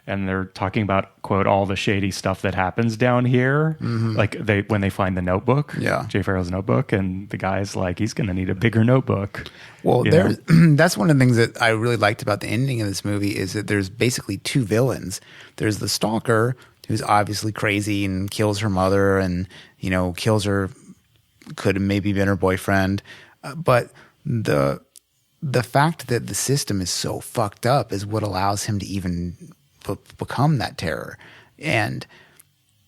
and they're talking about, quote, all the shady stuff that happens down here. Like when they find the notebook, Jay Farrow's notebook, and the guy's like, he's going to need a bigger notebook. Well, that's one of the things that I really liked about the ending of this movie is that there's basically two villains. There's the stalker, who's obviously crazy and kills her mother and, you know, kills her, could have maybe been her boyfriend. But the fact that the system is so fucked up is what allows him to even become that terror. And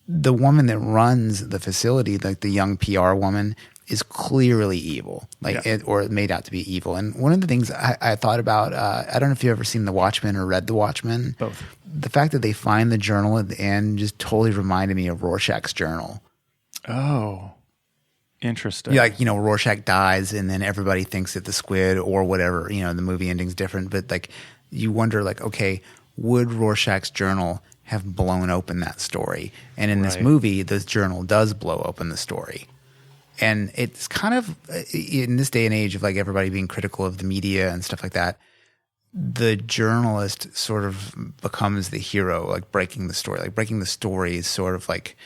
the woman that runs the facility, like the young PR woman, is clearly evil, or made out to be evil. And one of the things I thought about, I don't know if you've ever seen The Watchmen or read The Watchmen. Both. The fact that they find the journal at the end just totally reminded me of Rorschach's journal. Oh, interesting. Yeah, like, you know, Rorschach dies and then everybody thinks that the squid or whatever, you know, the movie ending's different. But like, you wonder like, okay, would Rorschach's journal have blown open that story? And in this movie, this journal does blow open the story. And it's kind of, in this day and age of like everybody being critical of the media and stuff like that, the journalist sort of becomes the hero, like breaking the story. Like breaking the story is sort of like,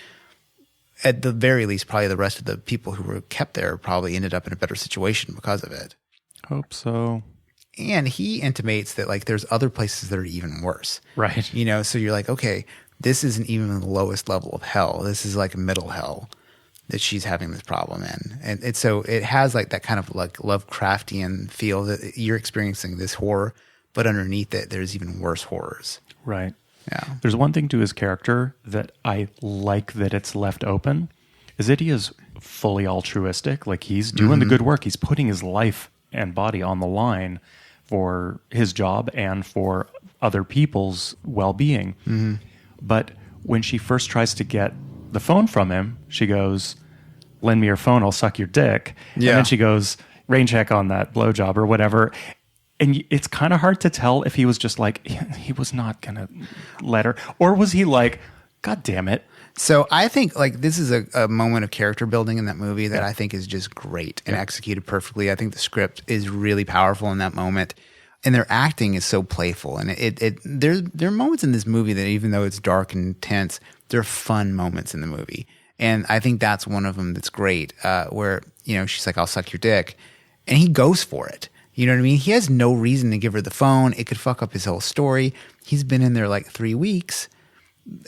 at the very least, probably the rest of the people who were kept there probably ended up in a better situation because of it. Hope so. And he intimates that like there's other places that are even worse. Right. You know, so you're like, okay, this isn't even the lowest level of hell. This is like a middle hell that she's having this problem in. And it's so it has like that kind of like Lovecraftian feel that you're experiencing this horror, but underneath it, there's even worse horrors. Right. Yeah. There's one thing to his character that I like that it's left open, is that he is fully altruistic. Like he's doing the good work. He's putting his life and body on the line for his job and for other people's well-being. But when she first tries to get the phone from him, she goes, lend me your phone, I'll suck your dick. Yeah. And then she goes, rain check on that blowjob or whatever. And it's kind of hard to tell if he was just like, he was not going to let her, or was he like, God damn it. So I think like this is a moment of character building in that movie that I think is just great and executed perfectly. I think the script is really powerful in that moment, and their acting is so playful. And there are moments in this movie that even though it's dark and tense, there are fun moments in the movie. And I think that's one of them that's great, where, you know, she's like, I'll suck your dick. And he goes for it. You know what I mean? He has no reason to give her the phone. It could fuck up his whole story. He's been in there like 3 weeks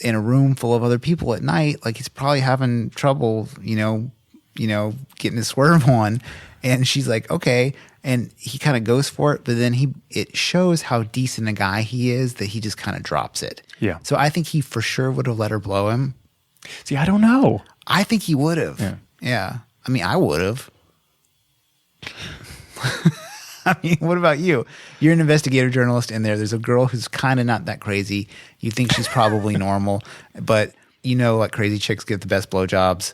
in a room full of other people at night. Like he's probably having trouble, you know, getting his swerve on. And she's like, okay. And he kind of goes for it, but then it shows how decent a guy he is that he just kind of drops it. Yeah. So I think he for sure would have let her blow him. See, I don't know. I think he would have. Yeah. I mean, I would have. I mean, what about you? You're an investigative journalist in there. There's a girl who's kind of not that crazy. You think she's probably normal, but you know, like crazy chicks get the best blowjobs.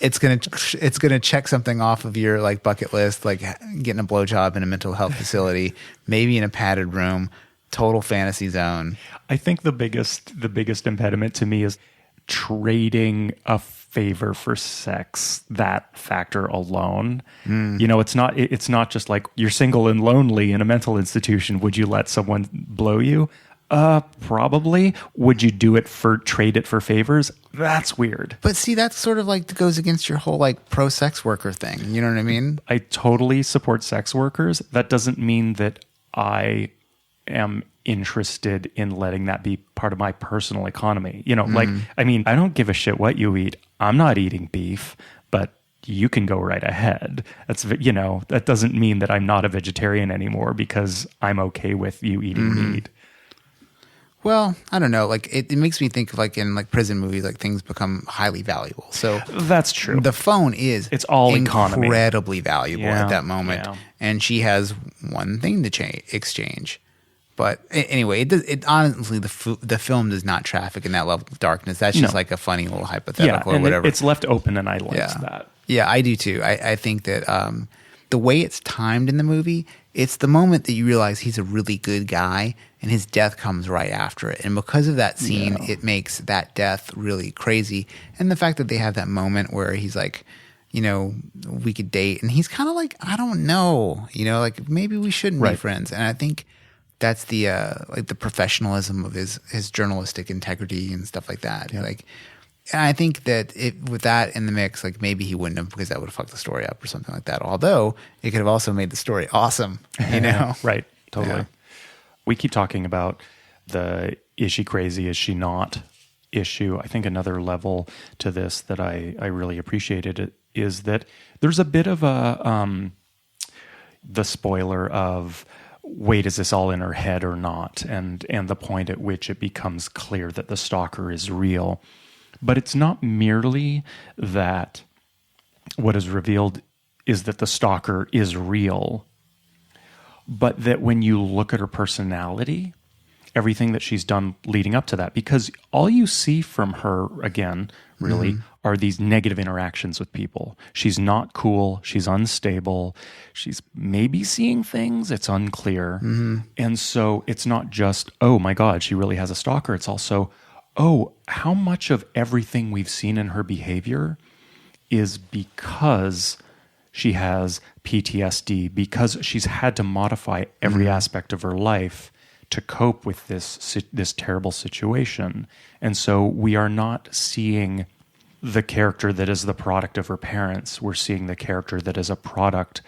It's gonna check something off of your like bucket list, like getting a blowjob in a mental health facility, maybe in a padded room, total fantasy zone. I think the biggest impediment to me is trading a favor for sex. That factor alone, you know, it's not just like you're single and lonely in a mental institution. Would you let someone blow you? Probably. Would you do it trade it for favors? That's weird. But see, that's sort of like goes against your whole like pro sex worker thing. You know what I mean? I totally support sex workers. That doesn't mean that I am interested in letting that be part of my personal economy. You know, like, I mean, I don't give a shit what you eat. I'm not eating beef, but you can go right ahead. That's, you know, that doesn't mean that I'm not a vegetarian anymore because I'm okay with you eating meat. Well, I don't know. Like it makes me think of like in like prison movies, like things become highly valuable. So that's true. The phone it's all incredibly valuable at that moment, and she has one thing to exchange. But anyway, it honestly the film does not traffic in that level of darkness. That's just like a funny little hypothetical or whatever. It's left open, and I like that. Yeah, I do too. I think that the way it's timed in the movie, it's the moment that you realize he's a really good guy and his death comes right after it. And because of that scene, it makes that death really crazy. And the fact that they have that moment where he's like, you know, we could date. And he's kind of like, I don't know, you know, like maybe we shouldn't be friends. And I think that's the like the professionalism of his journalistic integrity and stuff like that. Yeah. Like, and I think that with that in the mix, like maybe he wouldn't have, because that would have fucked the story up or something like that. Although it could have also made the story awesome, you know? Right. Totally. Yeah. We keep talking about the is she crazy, is she not issue. I think another level to this that I really appreciated is that there's a bit of the spoiler of, wait, is this all in her head or not? And the point at which it becomes clear that the stalker is real. But it's not merely that what is revealed is that the stalker is real, but that when you look at her personality, everything that she's done leading up to that, because all you see from her, again, really, are these negative interactions with people. She's not cool. She's unstable. She's maybe seeing things. It's unclear. And so it's not just, oh my God, she really has a stalker. It's also, oh, how much of everything we've seen in her behavior is because she has PTSD, because she's had to modify every aspect of her life to cope with this terrible situation. And so we are not seeing the character that is the product of her parents. We're seeing the character that is a product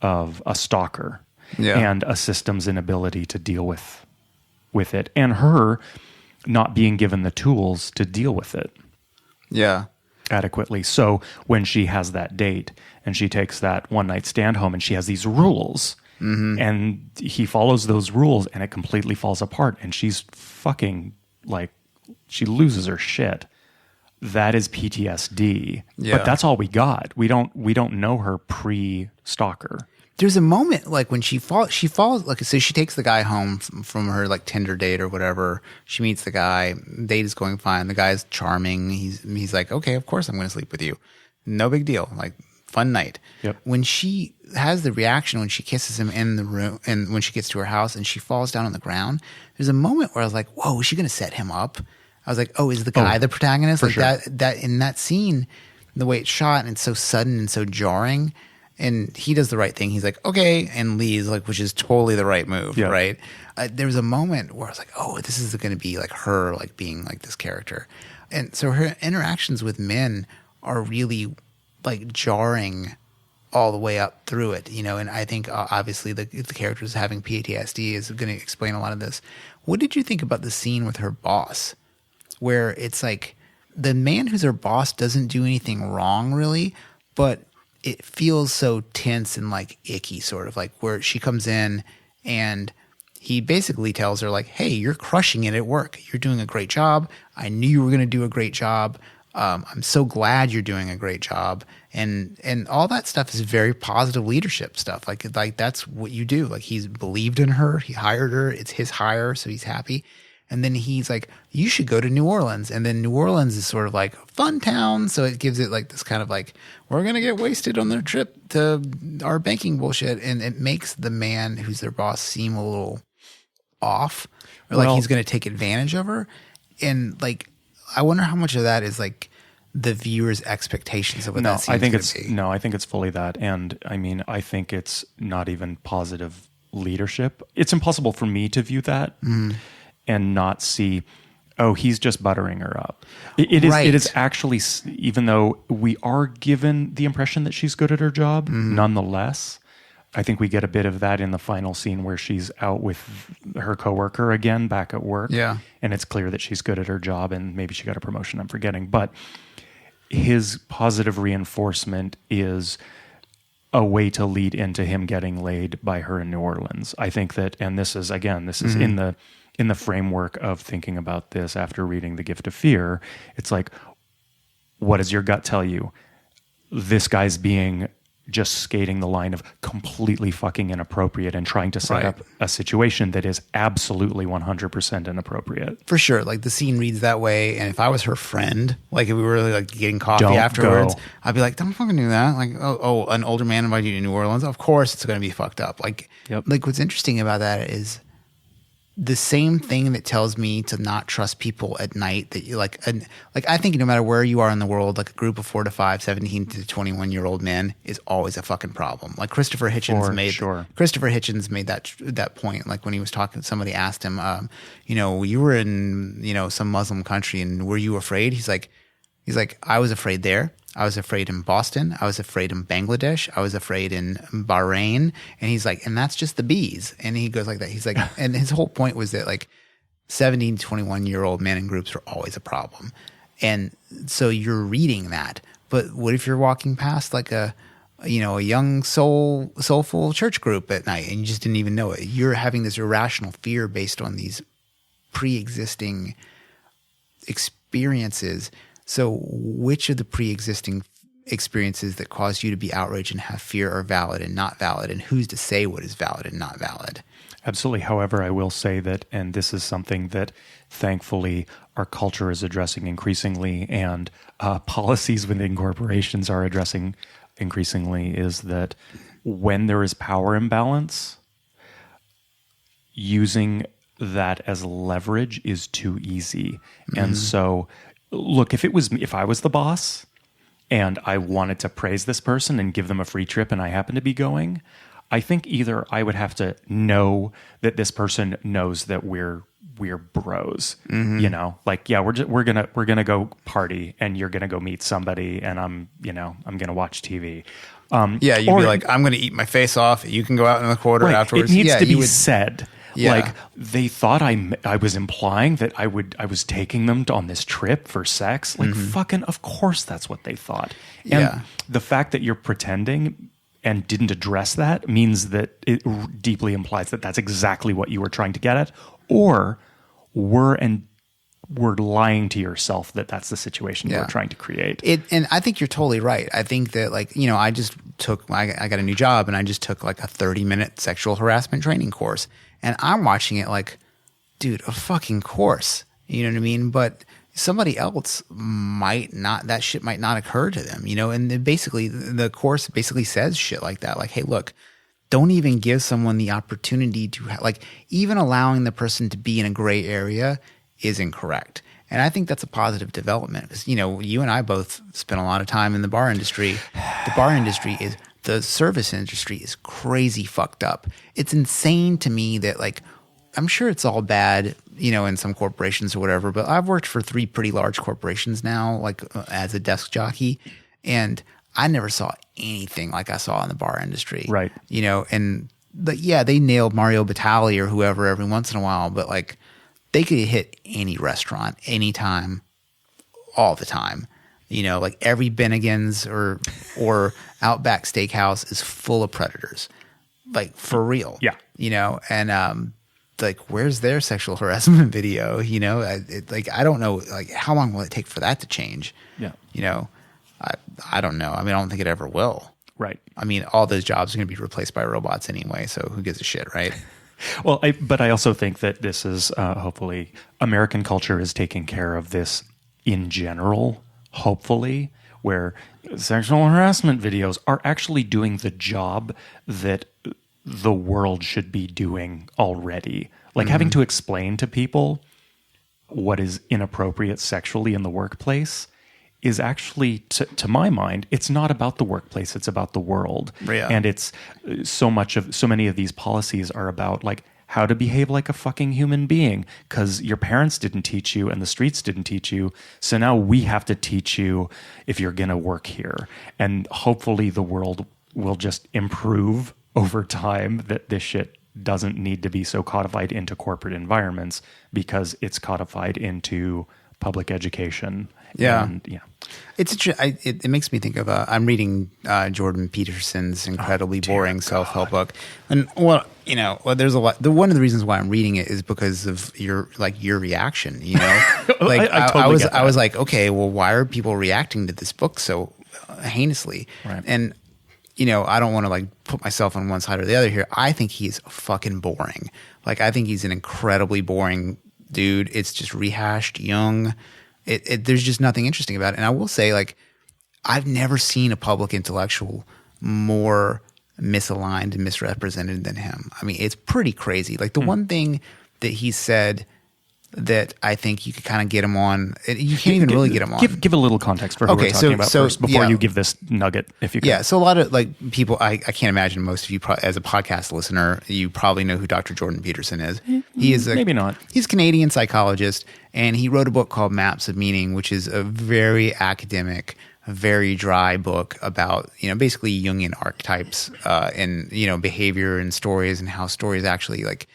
of a stalker and a system's inability to deal with it, and her not being given the tools to deal with it adequately. So when she has that date and she takes that one night stand home and she has these rules, and he follows those rules and it completely falls apart and she's fucking like, she loses her shit. That is PTSD. But that's all we got. We don't know her pre-stalker. There's a moment like when she falls, like, so she takes the guy home from her like Tinder date or whatever. She meets the guy, date is going fine. The guy's charming. He's like, okay, of course I'm going to sleep with you. No big deal. Like, fun night. When she has the reaction, when she kisses him in the room and when she gets to her house and she falls down on the ground, there's a moment where I was like, whoa, is she going to set him up? I was like, oh, is the guy the protagonist? Like sure. that in that scene, the way it's shot and it's so sudden and so jarring. And he does the right thing. He's like, okay, and leaves, like, which is totally the right move, right? There was a moment where I was like, oh, this is going to be like her, like being like this character. And so her interactions with men are really like jarring all the way up through it, you know? And I think obviously the characters having PTSD is going to explain a lot of this. What did you think about the scene with her boss, where it's like the man who's her boss doesn't do anything wrong really, but it feels so tense and like icky, sort of like where she comes in and he basically tells her like, hey, you're crushing it at work. You're doing a great job. I knew you were going to do a great job. I'm so glad you're doing a great job. And all that stuff is very positive leadership stuff. Like that's what you do. Like he's believed in her. He hired her. It's his hire. So he's happy. And then he's like, you should go to New Orleans. And then New Orleans is sort of like a fun town. So it gives it like this kind of like, we're going to get wasted on their trip to our banking bullshit. And it makes the man who's their boss seem a little off, or like he's going to take advantage of her. And like, I wonder how much of that is like the viewer's expectations of what that seems to be. No, I think it's fully that. And I mean, I think it's not even positive leadership. It's impossible for me to view that and not see, oh, he's just buttering her up. It is actually, even though we are given the impression that she's good at her job, nonetheless, I think we get a bit of that in the final scene where she's out with her coworker again back at work. Yeah. And it's clear that she's good at her job and maybe she got a promotion, I'm forgetting. But his positive reinforcement is a way to lead into him getting laid by her in New Orleans. I think that, and this is in the framework of thinking about this after reading The Gift of Fear, it's like, what does your gut tell you? This guy's being just skating the line of completely fucking inappropriate and trying to set Right. up a situation that is absolutely 100% inappropriate. For sure. Like the scene reads that way. And if I was her friend, like if we were really like getting coffee Don't afterwards, go. I'd be like, don't fucking do that. Like, oh, an older man invited you to New Orleans. Of course it's going to be fucked up. Like, Yep. like what's interesting about that is the same thing that tells me to not trust people at night that you like, I think no matter where you are in the world, like a group of 4 to 5, 17 to 21-year-old men is always a fucking problem. Like Christopher Hitchens made that point. Like when he was talking, somebody asked him, you were in, some Muslim country and were you afraid? He's like, I was afraid there. I was afraid in Boston. I was afraid in Bangladesh. I was afraid in Bahrain. And he's like, and that's just the bees. And he goes like that. He's like, and his whole point was that like 17 to 21-year-old men in groups are always a problem. And so you're reading that. But what if you're walking past like a young soulful church group at night and you just didn't even know it? You're having this irrational fear based on these pre-existing experiences. So which of the pre-existing experiences that cause you to be outraged and have fear are valid and not valid? And who's to say what is valid and not valid? Absolutely. However, I will say that, and this is something that thankfully our culture is addressing increasingly, and policies within corporations are addressing increasingly, is that when there is power imbalance, using that as leverage is too easy. And so, look, if I was the boss and I wanted to praise this person and give them a free trip and I happen to be going, I think either I would have to know that this person knows that we're bros, like, yeah, we're gonna go party and you're gonna go meet somebody and I'm gonna watch TV. You'd be like, I'm gonna eat my face off. You can go out in the quarter afterwards. It needs to be said. Yeah. Like they thought I was implying that I was taking them on this trip for sex. Like fucking, of course that's what they thought. And the fact that you're pretending and didn't address that means that it deeply implies that that's exactly what you were trying to get at, or were lying to yourself that that's the situation you were trying to create. And I think you're totally right. I think that I just took, I got a new job and I just took like a 30-minute sexual harassment training course. And I'm watching it like, dude, a fucking course. You know what I mean? But somebody else that shit might not occur to them, and the course basically says shit like that. Like, hey, look, don't even give someone the opportunity to, even allowing the person to be in a gray area is incorrect. And I think that's a positive development because, you and I both spent a lot of time in the bar industry. The service industry is crazy fucked up. It's insane to me that I'm sure it's all bad, in some corporations or whatever, but I've worked for 3 pretty large corporations now, as a desk jockey, and I never saw anything like I saw in the bar industry. Right. They nailed Mario Batali or whoever every once in a while, but they could hit any restaurant, anytime, all the time. Every Bennigan's or Outback Steakhouse is full of predators, for real. Yeah. And where's their sexual harassment video? I don't know. How long will it take for that to change? Yeah. I don't know. I mean, I don't think it ever will. Right. I mean, all those jobs are going to be replaced by robots anyway. So who gives a shit, right? Well, but I also think that this is hopefully American culture is taking care of this in general. Hopefully, where sexual harassment videos are actually doing the job that the world should be doing already. Having to explain to people what is inappropriate sexually in the workplace is actually, to my mind, it's not about the workplace, it's about the world. Yeah. And it's so many of these policies are about how to behave like a fucking human being because your parents didn't teach you and the streets didn't teach you. So now we have to teach you if you're going to work here. And hopefully the world will just improve over time, that this shit doesn't need to be so codified into corporate environments because it's codified into public education. Yeah. And, yeah. It makes me think of I'm reading Jordan Peterson's incredibly boring self-help book, and there's a lot. One of the reasons why I'm reading it is because of your reaction. I was like, okay, well, why are people reacting to this book so heinously? Right. And I don't want to like put myself on one side or the other here. I think he's fucking boring. Like, I think he's an incredibly boring dude. It's just rehashed Jung. There's just nothing interesting about it. And I will say, like, I've never seen a public intellectual more misaligned and misrepresented than him. I mean, it's pretty crazy. Like, the one thing that he said that I think you could kind of get him on. You can't even really get him on. Give a little context for who we're talking about first before you give this nugget, if you can. Yeah, so a lot of like people, I can't imagine most of you, as a podcast listener, you probably know who Dr. Jordan Peterson is. He is maybe not. He's a Canadian psychologist, and he wrote a book called Maps of Meaning, which is a very academic, very dry book about, basically Jungian archetypes and, behavior and stories, and how stories actually like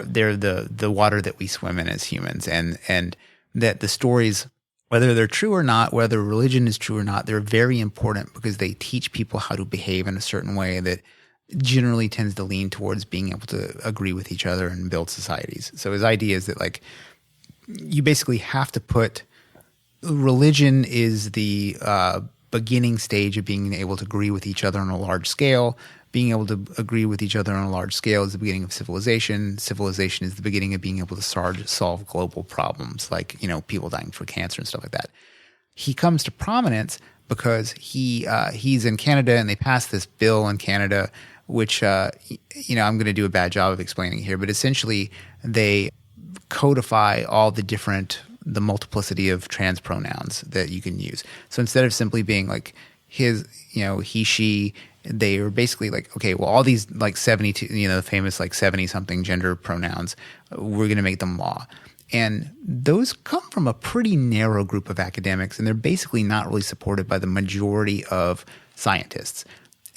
they're the water that we swim in as humans, and that the stories, whether they're true or not, whether religion is true or not, they're very important because they teach people how to behave in a certain way that generally tends to lean towards being able to agree with each other and build societies. So his idea is that like you basically have to put religion is the beginning stage of being able to agree with each other on a large scale. Being able to agree with each other on a large scale is the beginning of civilization. Civilization is the beginning of being able to solve global problems like, people dying for cancer and stuff like that. He comes to prominence because he's in Canada, and they passed this bill in Canada, which, I'm going to do a bad job of explaining here, but essentially they codify all the multiplicity of trans pronouns that you can use. So instead of simply being like his, he, she, they are basically like, okay, well, all these like 72, the famous like 70 something gender pronouns, we're going to make them law. And those come from a pretty narrow group of academics, and they're basically not really supported by the majority of scientists.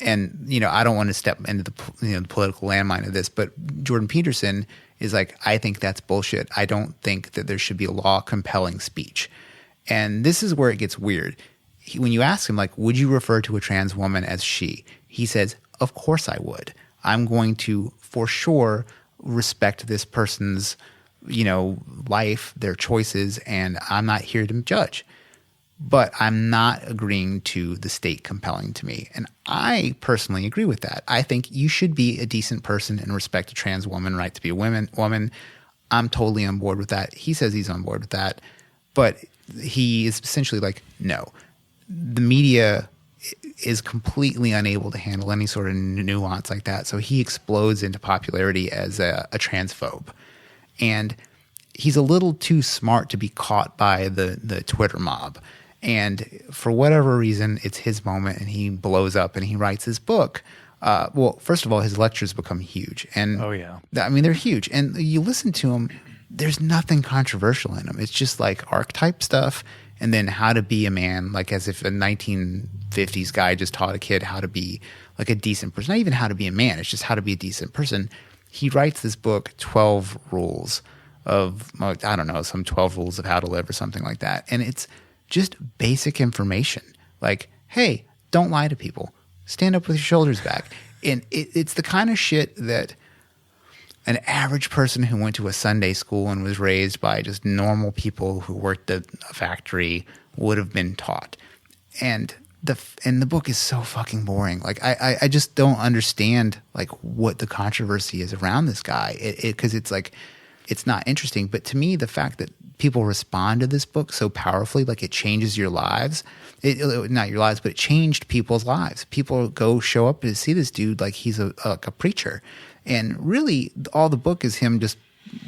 And, I don't want to step into the political landmine of this, but Jordan Peterson is like, I think that's bullshit. I don't think that there should be a law compelling speech. And this is where it gets weird. When you ask him, like, would you refer to a trans woman as she? He says, of course I would. I'm going to, for sure, respect this person's, life, their choices, and I'm not here to judge. But I'm not agreeing to the state compelling to me. And I personally agree with that. I think you should be a decent person and respect a trans woman, right to be a woman. I'm totally on board with that. He says he's on board with that. But he is essentially like, no. The media is completely unable to handle any sort of nuance like that. So he explodes into popularity as a transphobe. And he's a little too smart to be caught by the Twitter mob. And for whatever reason, it's his moment, and he blows up and he writes his book. Well, first of all, his lectures become huge. And oh, yeah. I mean, they're huge. And you listen to him, there's nothing controversial in them. It's just like archetype stuff. And then how to be a man, like as if a 1950s guy just taught a kid how to be like a decent person. Not even how to be a man. It's just how to be a decent person. He writes this book, 12 Rules of, I don't know, some 12 Rules of How to Live or something like that. And it's just basic information. Like, hey, don't lie to people. Stand up with your shoulders back. And it's the kind of shit that an average person who went to a Sunday school and was raised by just normal people who worked at a factory would have been taught. And the book is so fucking boring. Like I just don't understand like what the controversy is around this guy. Because it's like it's not interesting. But to me, the fact that people respond to this book so powerfully, like it changes your lives. Not your lives, but it changed people's lives. People go show up to see this dude like he's a preacher. And really, all the book is him just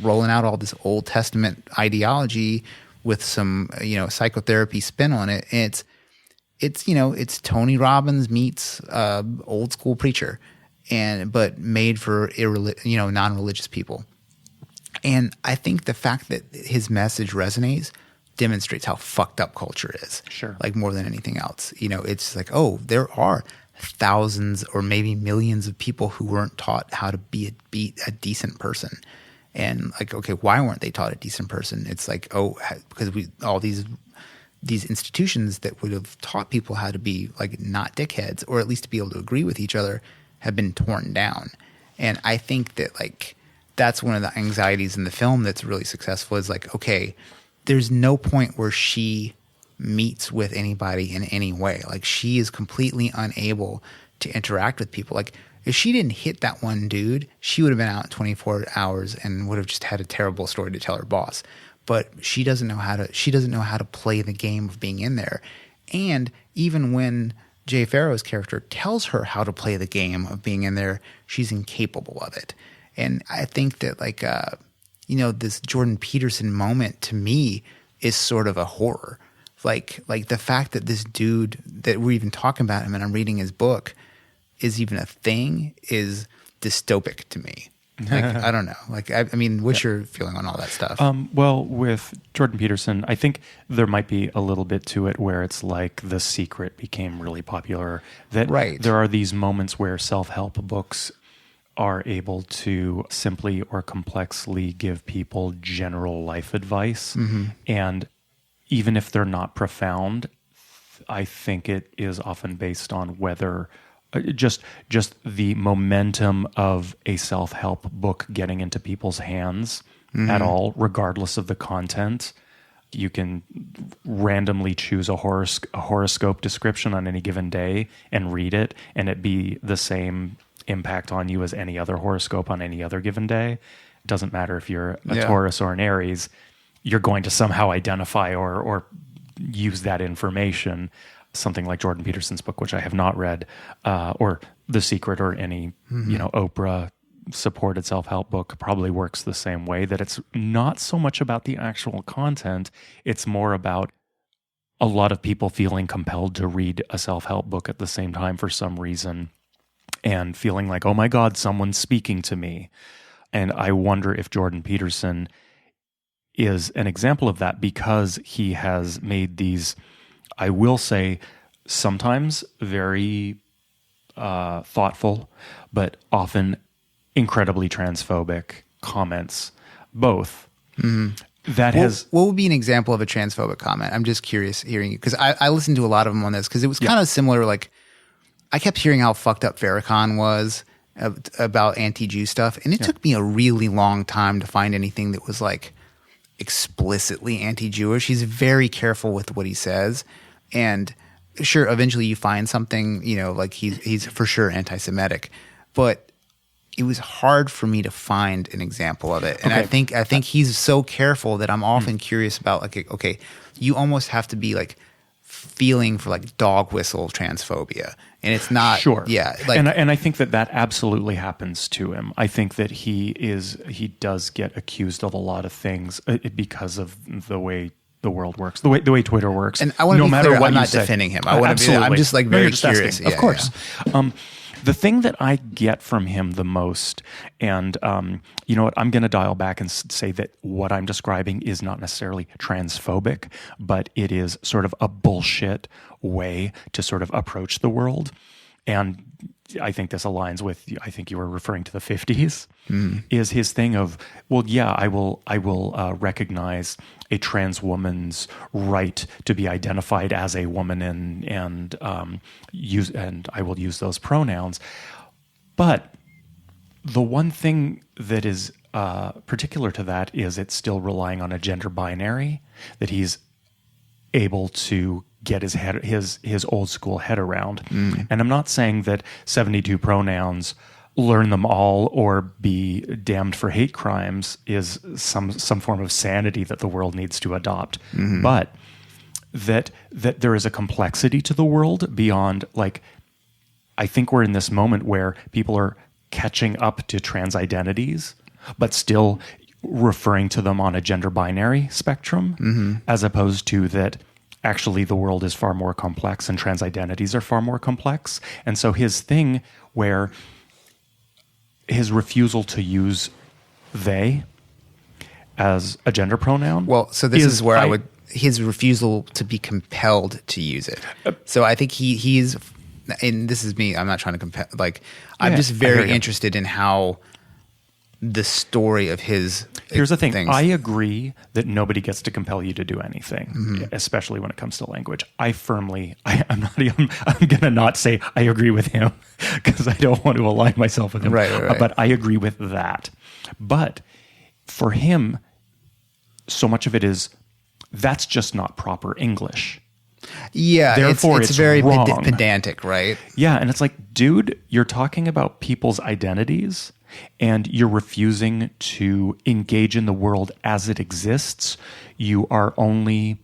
rolling out all this Old Testament ideology with some, psychotherapy spin on it. And it's Tony Robbins meets old school preacher, but made for non-religious people. And I think the fact that his message resonates demonstrates how fucked up culture is. Sure. Like more than anything else. It's like, oh, there are thousands or maybe millions of people who weren't taught how to be a decent person. And like, okay, why weren't they taught a decent person? It's like, oh, because all these institutions that would have taught people how to be like not dickheads, or at least to be able to agree with each other, have been torn down. And I think that like that's one of the anxieties in the film that's really successful is like, okay, there's no point where she meets with anybody in any way. Like she is completely unable to interact with people. Like if she didn't hit that one dude, she would have been out in 24 hours and would have just had a terrible story to tell her boss. But she doesn't know how to play the game of being in there. And even when Jay Farrow's character tells her how to play the game of being in there, she's incapable of it. And I think that like this Jordan Peterson moment to me is sort of a horror. Like the fact that this dude that we're even talking about him and I'm reading his book is even a thing is dystopic to me. Like, I don't know. Like, I mean, what's your feeling on all that stuff? Well, with Jordan Peterson, I think there might be a little bit to it where it's like The Secret became really popular. That right. There are these moments where self-help books are able to simply or complexly give people general life advice. Mm-hmm. And even if they're not profound, I think it is often based on whether just the momentum of a self-help book getting into people's hands at all, regardless of the content. You can randomly choose a horoscope description on any given day and read it, and it be the same impact on you as any other horoscope on any other given day. It doesn't matter if you're a Taurus or an Aries, you're going to somehow identify or use that information. Something like Jordan Peterson's book, which I have not read, or The Secret or any, Oprah supported self-help book probably works the same way, that it's not so much about the actual content. It's more about a lot of people feeling compelled to read a self-help book at the same time for some reason and feeling like, oh my God, someone's speaking to me. And I wonder if Jordan Peterson is an example of that because he has made these, I will say, sometimes very thoughtful, but often incredibly transphobic comments, both. Mm-hmm. What would be an example of a transphobic comment? I'm just curious hearing you, because I listened to a lot of them on this, because it was kind of similar. Like, I kept hearing how fucked up Farrakhan was about anti-Jew stuff, and it took me a really long time to find anything that was like explicitly anti-Jewish. He's very careful with what he says. And sure, eventually you find something, like he's for sure anti-Semitic, but it was hard for me to find an example of it. And I think he's so careful that I'm often curious about, like, okay, you almost have to be like feeling for like dog whistle transphobia. And it's not sure. Yeah. Like, and I think that absolutely happens to him. I think that he does get accused of a lot of things because of the way the world works, the way Twitter works. And I want to be clear, I'm not defending him. I'm just like very curious. Of course. Yeah. The thing that I get from him the most, and you know what, I'm going to dial back and say that what I'm describing is not necessarily transphobic, but it is sort of a bullshit way to sort of approach the world. And I think this aligns with, I think you were referring to the 50s, is his thing of, well, yeah, I will recognize a trans woman's right to be identified as a woman and I will use those pronouns. But the one thing that is particular to that is it's still relying on a gender binary that he's able to get his old school head around. And I'm not saying that 72 pronouns, learn them all or be damned for hate crimes, is some form of sanity that the world needs to adopt. But that there is a complexity to the world beyond, like, I think we're in this moment where people are catching up to trans identities, but still referring to them on a gender binary spectrum, as opposed to that actually the world is far more complex and trans identities are far more complex. And so his thing where his refusal to use they as a gender pronoun. Well, so this is where his refusal to be compelled to use it. So I think he's, and this is me, I'm not trying to compare, like, I'm just very interested in how the story of his Here's the thing. things. I agree that nobody gets to compel you to do anything, especially when it comes to language. I'm going to not say I agree with him because I don't want to align myself with him. Right. But I agree with that. But for him, so much of it is, that's just not proper English. Yeah, Therefore, it's very wrong. pedantic, right? Yeah, and it's like, dude, you're talking about people's identities and you're refusing to engage in the world as it exists. You are only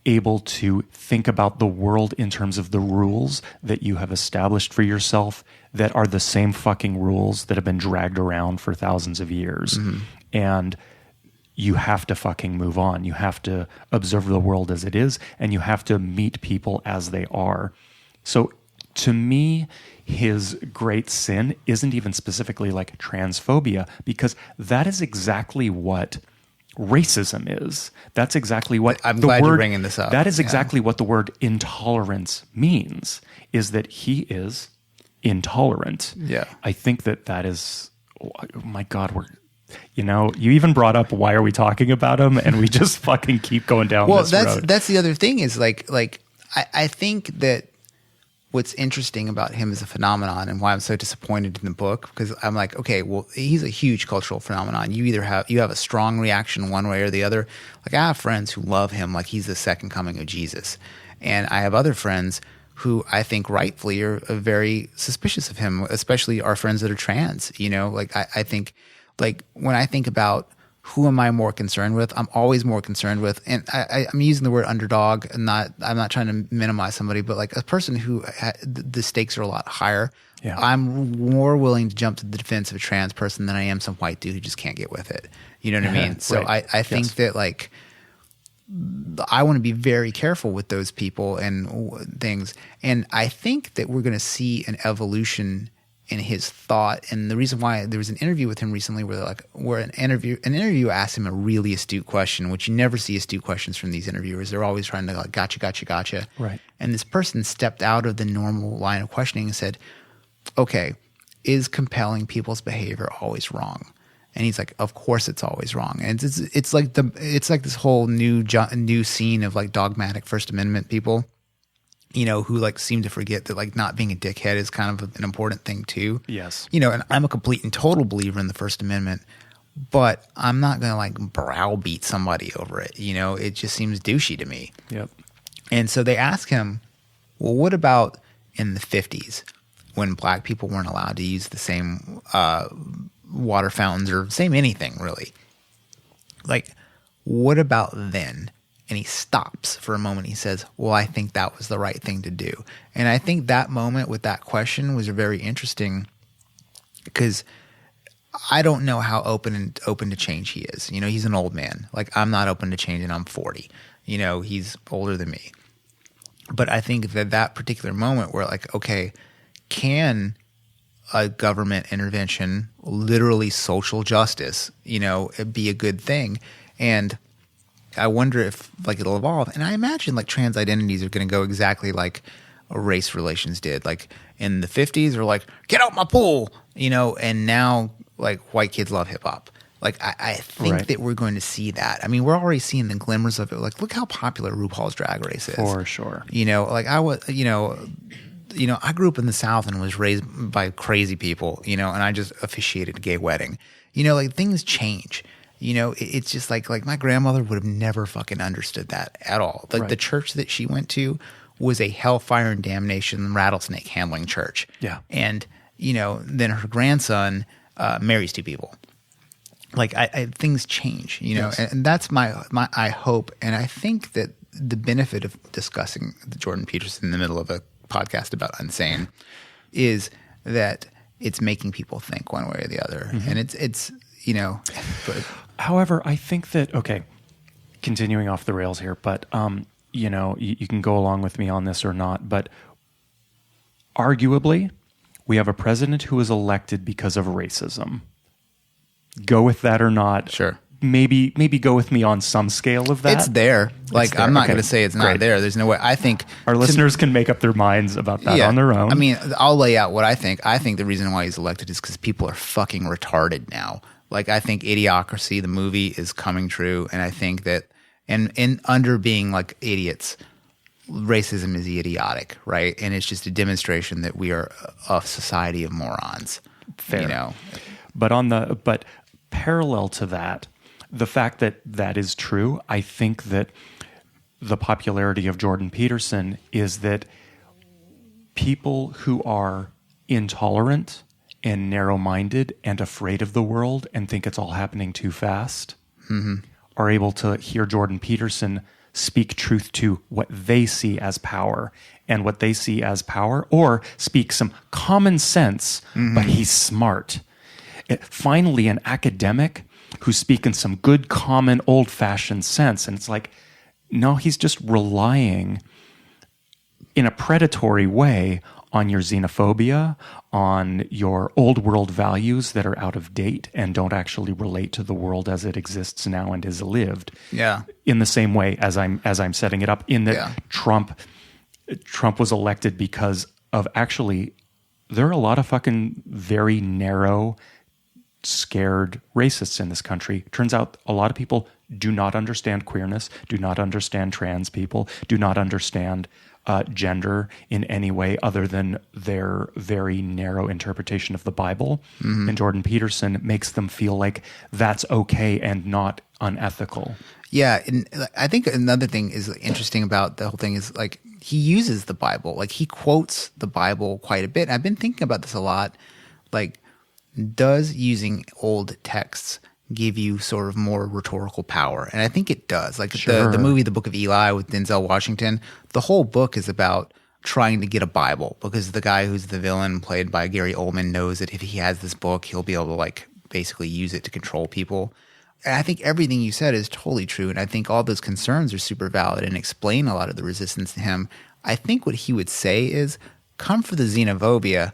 able to think about the world in terms of the rules that you have established for yourself that are the same fucking rules that have been dragged around for thousands of years. Mm-hmm. And you have to fucking move on. You have to observe the world as it is, and you have to meet people as they are. So to me, his great sin isn't even specifically like transphobia, because that is exactly what racism is. That's exactly what I'm glad you're bringing this up. That is exactly what the word intolerance means, is that he is intolerant. Yeah. I think that is, oh my God, you even brought up, why are we talking about him? And we just fucking keep going down this road. That's the other thing is like I think that what's interesting about him as a phenomenon and why I'm so disappointed in the book, because I'm like, okay, well, he's a huge cultural phenomenon. You have a strong reaction one way or the other. Like, I have friends who love him like he's the second coming of Jesus. And I have other friends who I think rightfully are very suspicious of him, especially our friends that are trans. Like I think, like, when I think about who am I more concerned with, I'm always more concerned with, and I'm using the word underdog, and I'm not trying to minimize somebody, but like a person who the stakes are a lot higher. Yeah. I'm more willing to jump to the defense of a trans person than I am some white dude who just can't get with it. You know what I mean? So right. I think that like I want to be very careful with those people and things, and I think that we're going to see an evolution in his thought. And the reason why, there was an interview with him recently where an interview asked him a really astute question, which you never see astute questions from these interviewers. They're always trying to like, gotcha. Right. And this person stepped out of the normal line of questioning and said, okay, is compelling people's behavior always wrong? And he's like, of course it's always wrong. And it's like this whole new scene of like dogmatic First Amendment people, who like seem to forget that like not being a dickhead is kind of an important thing too. Yes. And I'm a complete and total believer in the First Amendment, but I'm not going to like browbeat somebody over it. It just seems douchey to me. Yep. And so they ask him, well, what about in the 50s when black people weren't allowed to use the same water fountains or same anything really? Like, what about then? And he stops for a moment. He says, well, I think that was the right thing to do. And I think that moment with that question was very interesting, because I don't know how open to change he is. He's an old man. Like, I'm not open to change, and I'm 40. He's older than me. But I think that particular moment where like, okay, can a government intervention, literally social justice, be a good thing? And I wonder if like it'll evolve. And I imagine like trans identities are going to go exactly like race relations did. Like in the 50s, they're like, get out my pool, and now like white kids love hip hop. Like I think right. that we're going to see that. I mean, we're already seeing the glimmers of it. Like, look how popular RuPaul's Drag Race is. For sure. Like I was, I grew up in the South and was raised by crazy people, and I just officiated a gay wedding. Like things change. It's just like my grandmother would have never fucking understood that at all. Like right. The church that she went to was a hellfire and damnation rattlesnake handling church. Yeah. And, then her grandson marries two people. Like things change, yes. and that's my I hope. And I think that the benefit of discussing the Jordan Peterson in the middle of a podcast about Unsane is that it's making people think one way or the other. Mm-hmm. And it's but however, I think that, okay, continuing off the rails here, but, you can go along with me on this or not, but arguably, we have a president who was elected because of racism. Go with that or not. Sure. Maybe go with me on some scale of that. It's there. Like, I'm not going to say it's not there. There's no way. I think our listeners can make up their minds about that on their own. I mean, I'll lay out what I think. I think the reason why he's elected is because people are fucking retarded now. Like, I think Idiocracy, the movie, is coming true. And I think that, and under being like idiots, racism is idiotic, right? And it's just a demonstration that we are a society of morons. Fair. But parallel to that, the fact that that is true, I think that the popularity of Jordan Peterson is that people who are intolerant and narrow-minded and afraid of the world and think it's all happening too fast are able to hear Jordan Peterson speak truth to what they see as power, and what they see as power, or speak some common sense, but he's smart. Finally, an academic who's speaking some good, common, old-fashioned sense. And it's like, no, he's just relying in a predatory way on your xenophobia, on your old world values that are out of date and don't actually relate to the world as it exists now and is lived. Yeah. In the same way as I'm setting it up, in that Trump was elected because of, actually, there are a lot of fucking very narrow, scared racists in this country. Turns out a lot of people do not understand queerness, do not understand trans people, do not understand gender in any way other than their very narrow interpretation of the Bible. And Jordan Peterson makes them feel like that's okay and not unethical. Yeah, and I think another thing is interesting about the whole thing is, like, he uses the Bible. Like, he quotes the Bible quite a bit. And I've been thinking about this a lot. Like, does using old texts give you sort of more rhetorical power? And I think it does. Like, the movie The Book of Eli with Denzel Washington, the whole book is about trying to get a Bible, because the guy who's the villain, played by Gary Oldman, knows that if he has this book, he'll be able to, like, basically use it to control people. And I think everything you said is totally true. And I think all those concerns are super valid and explain a lot of the resistance to him. I think what he would say is, come for the xenophobia,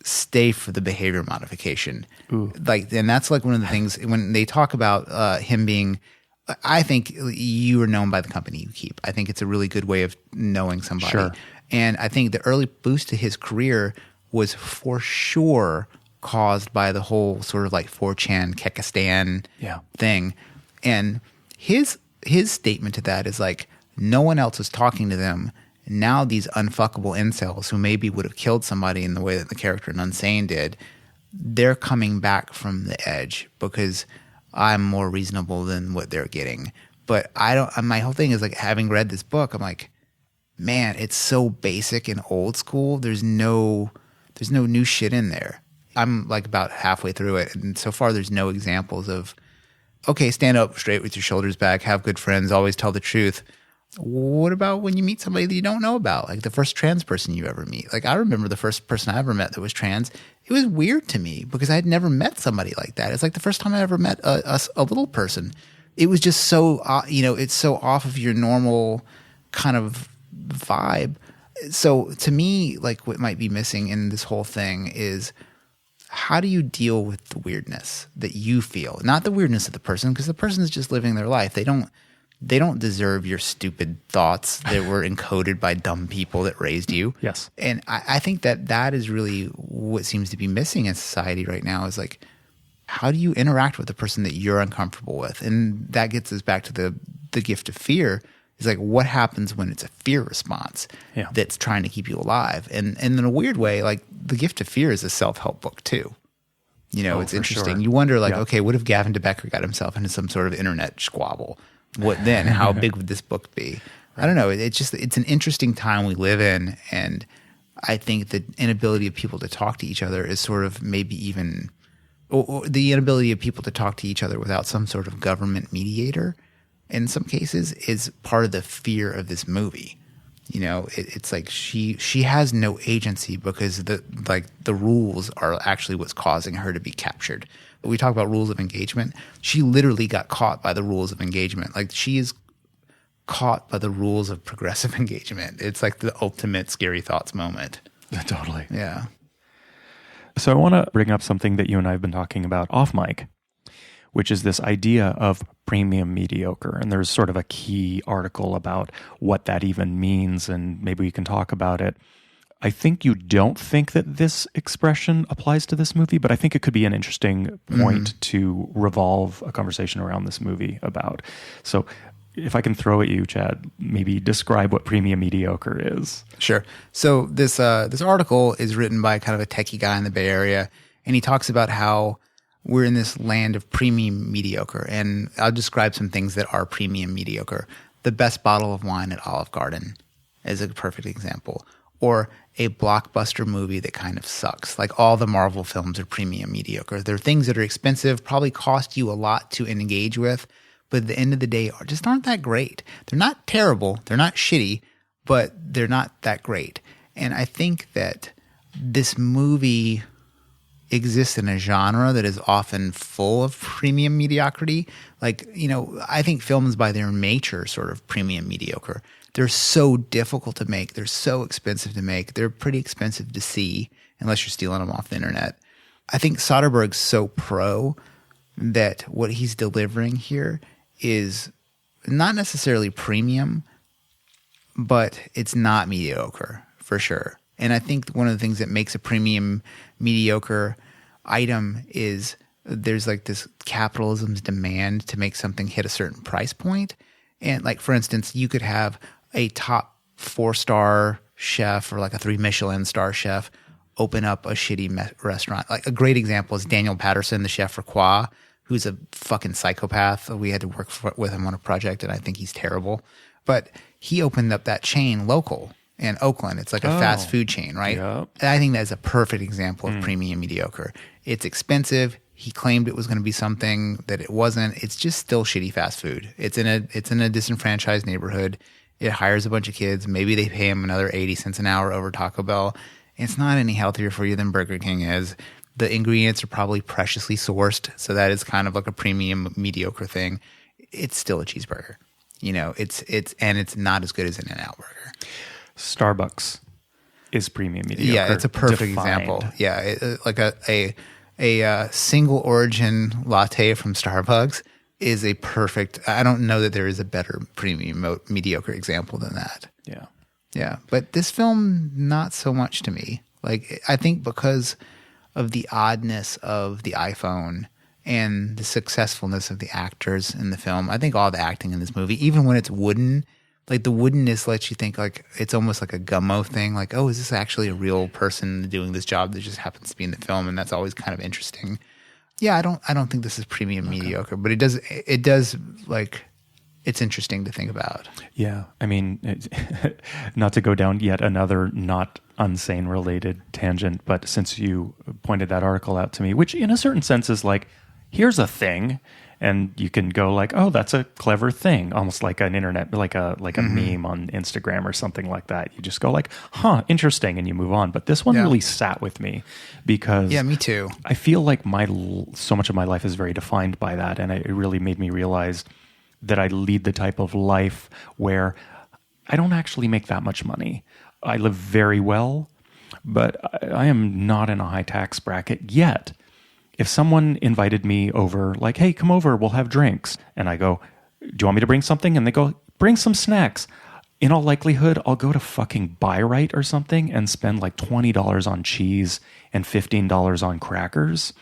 stay for the behavior modification. Like, and that's like one of the things when they talk about him being, I think you are known by the company you keep. I think it's a really good way of knowing somebody. Sure. And I think the early boost to his career was for sure caused by the whole sort of like 4chan Kekistan thing. And his statement to that is like, no one else is talking to them. Now these unfuckable incels who maybe would have killed somebody in the way that the character in Unsane did, they're coming back from the edge because I'm more reasonable than what they're getting. But I don't, my whole thing is like, having read this book, I'm like, man, it's so basic and old school. There's no new shit in there. I'm like about halfway through it, and so far there's no examples of, okay, stand up straight with your shoulders back, have good friends, always tell the truth. What about when you meet somebody that you don't know about, like the first trans person you ever meet? Like, I remember the first person I ever met that was trans. It was weird to me because I had never met somebody like that. It's like the first time I ever met a little person. It was just so, it's so off of your normal kind of vibe. So to me, like, what might be missing in this whole thing is, how do you deal with the weirdness that you feel? Not the weirdness of the person, because the person is just living their life. They don't deserve your stupid thoughts that were encoded by dumb people that raised you. Yes. And I think that is really what seems to be missing in society right now, is like, how do you interact with the person that you're uncomfortable with? And that gets us back to the gift of fear. Is like, what happens when it's a fear response that's trying to keep you alive? And in a weird way, like, the gift of fear is a self-help book too. It's interesting. Sure. You wonder, like, okay, what if Gavin de Becker got himself into some sort of internet squabble? What then? How big would this book be? I don't know. It's an interesting time we live in. And I think the inability of people to talk to each other is sort of maybe even, or the inability of people to talk to each other without some sort of government mediator, in some cases, is part of the fear of this movie. It's like she has no agency because the rules are actually what's causing her to be captured. But we talk about rules of engagement. She literally got caught by the rules of engagement. Like, she is caught by the rules of progressive engagement. It's like the ultimate scary thoughts moment. Totally. Yeah. So I want to bring up something that you and I have been talking about off mic, which is this idea of premium mediocre. And there's sort of a key article about what that even means, and maybe we can talk about it. I think you don't think that this expression applies to this movie, but I think it could be an interesting point to revolve a conversation around this movie about. So if I can throw at you, Chad, maybe describe what premium mediocre is. Sure. So this article is written by kind of a techie guy in the Bay Area, and he talks about how we're in this land of premium mediocre. And I'll describe some things that are premium mediocre. the best bottle of wine at Olive Garden is a perfect example. Or a blockbuster movie that kind of sucks. Like all the Marvel films are premium mediocre. They're things that are expensive, probably cost you a lot to engage with, but at the end of the day just aren't that great. They're not terrible. They're not shitty, but they're not that great. And I think that this movie exists in a genre that is often full of premium mediocrity. Like, I think films by their nature sort of premium mediocre. They're so difficult to make. They're so expensive to make. They're pretty expensive to see unless you're stealing them off the internet. I think Soderbergh's so pro that what he's delivering here is not necessarily premium, but it's not mediocre for sure. And I think one of the things that makes a premium mediocre item is there's like this capitalism's demand to make something hit a certain price point. And like, for instance, you could have a top 4-star chef or like a 3 Michelin star chef open up a shitty restaurant. Like a great example is Daniel Patterson, the chef for Qua, who's a fucking psychopath. We had to work with him on a project, and I think he's terrible. But he opened up that chain local in Oakland. It's like a fast food chain, right? Yep. And I think that's a perfect example of premium mediocre. It's expensive. He claimed it was going to be something that it wasn't. It's just still shitty fast food. It's in a disenfranchised neighborhood. It hires a bunch of kids. Maybe they pay him another 80 cents an hour over Taco Bell. It's not any healthier for you than Burger King is. The ingredients are probably preciously sourced, so that is kind of like a premium mediocre thing. It's still a cheeseburger. It's not as good as an In-N-Out burger. Starbucks is premium mediocre. Yeah, it's a perfect defined. example. Yeah, like a single origin latte from Starbucks is a perfect. I don't know that there is a better premium mediocre example than that. Yeah. Yeah, but this film, not so much to me. Like, I think because of the oddness of the iPhone and the successfulness of the actors in the film, I think all the acting in this movie, even when it's wooden, like the woodenness lets you think like it's almost like a Gummo thing. Like, oh, is this actually a real person doing this job that just happens to be in the film? And that's always kind of interesting. Yeah, I don't think this is premium mediocre, but it does like, it's interesting to think about. Yeah. I mean, not to go down yet another not Unsane related tangent, but since you pointed that article out to me, which in a certain sense is like, here's a thing, and you can go like, oh, that's a clever thing, almost like an internet, like a meme on Instagram or something like that. You just go like, huh, interesting, and you move on. But this one really sat with me because me too. I feel like so much of my life is very defined by that, and it really made me realize that I lead the type of life where I don't actually make that much money. I live very well, but I am not in a high tax bracket yet. If someone invited me over, like, hey, come over, we'll have drinks. And I go, do you want me to bring something? And they go, bring some snacks. In all likelihood, I'll go to fucking Buy Right or something and spend like $20 on cheese and $15 on crackers.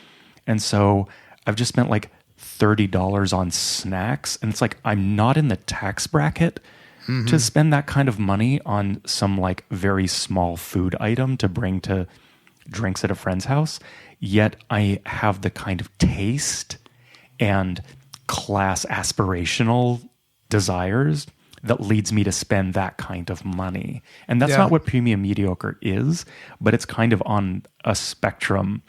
And so I've just spent like $30 on snacks. And it's like, I'm not in the tax bracket to spend that kind of money on some like very small food item to bring to drinks at a friend's house. Yet I have the kind of taste and class aspirational desires that leads me to spend that kind of money. And that's not what premium mediocre is, but it's kind of on a spectrum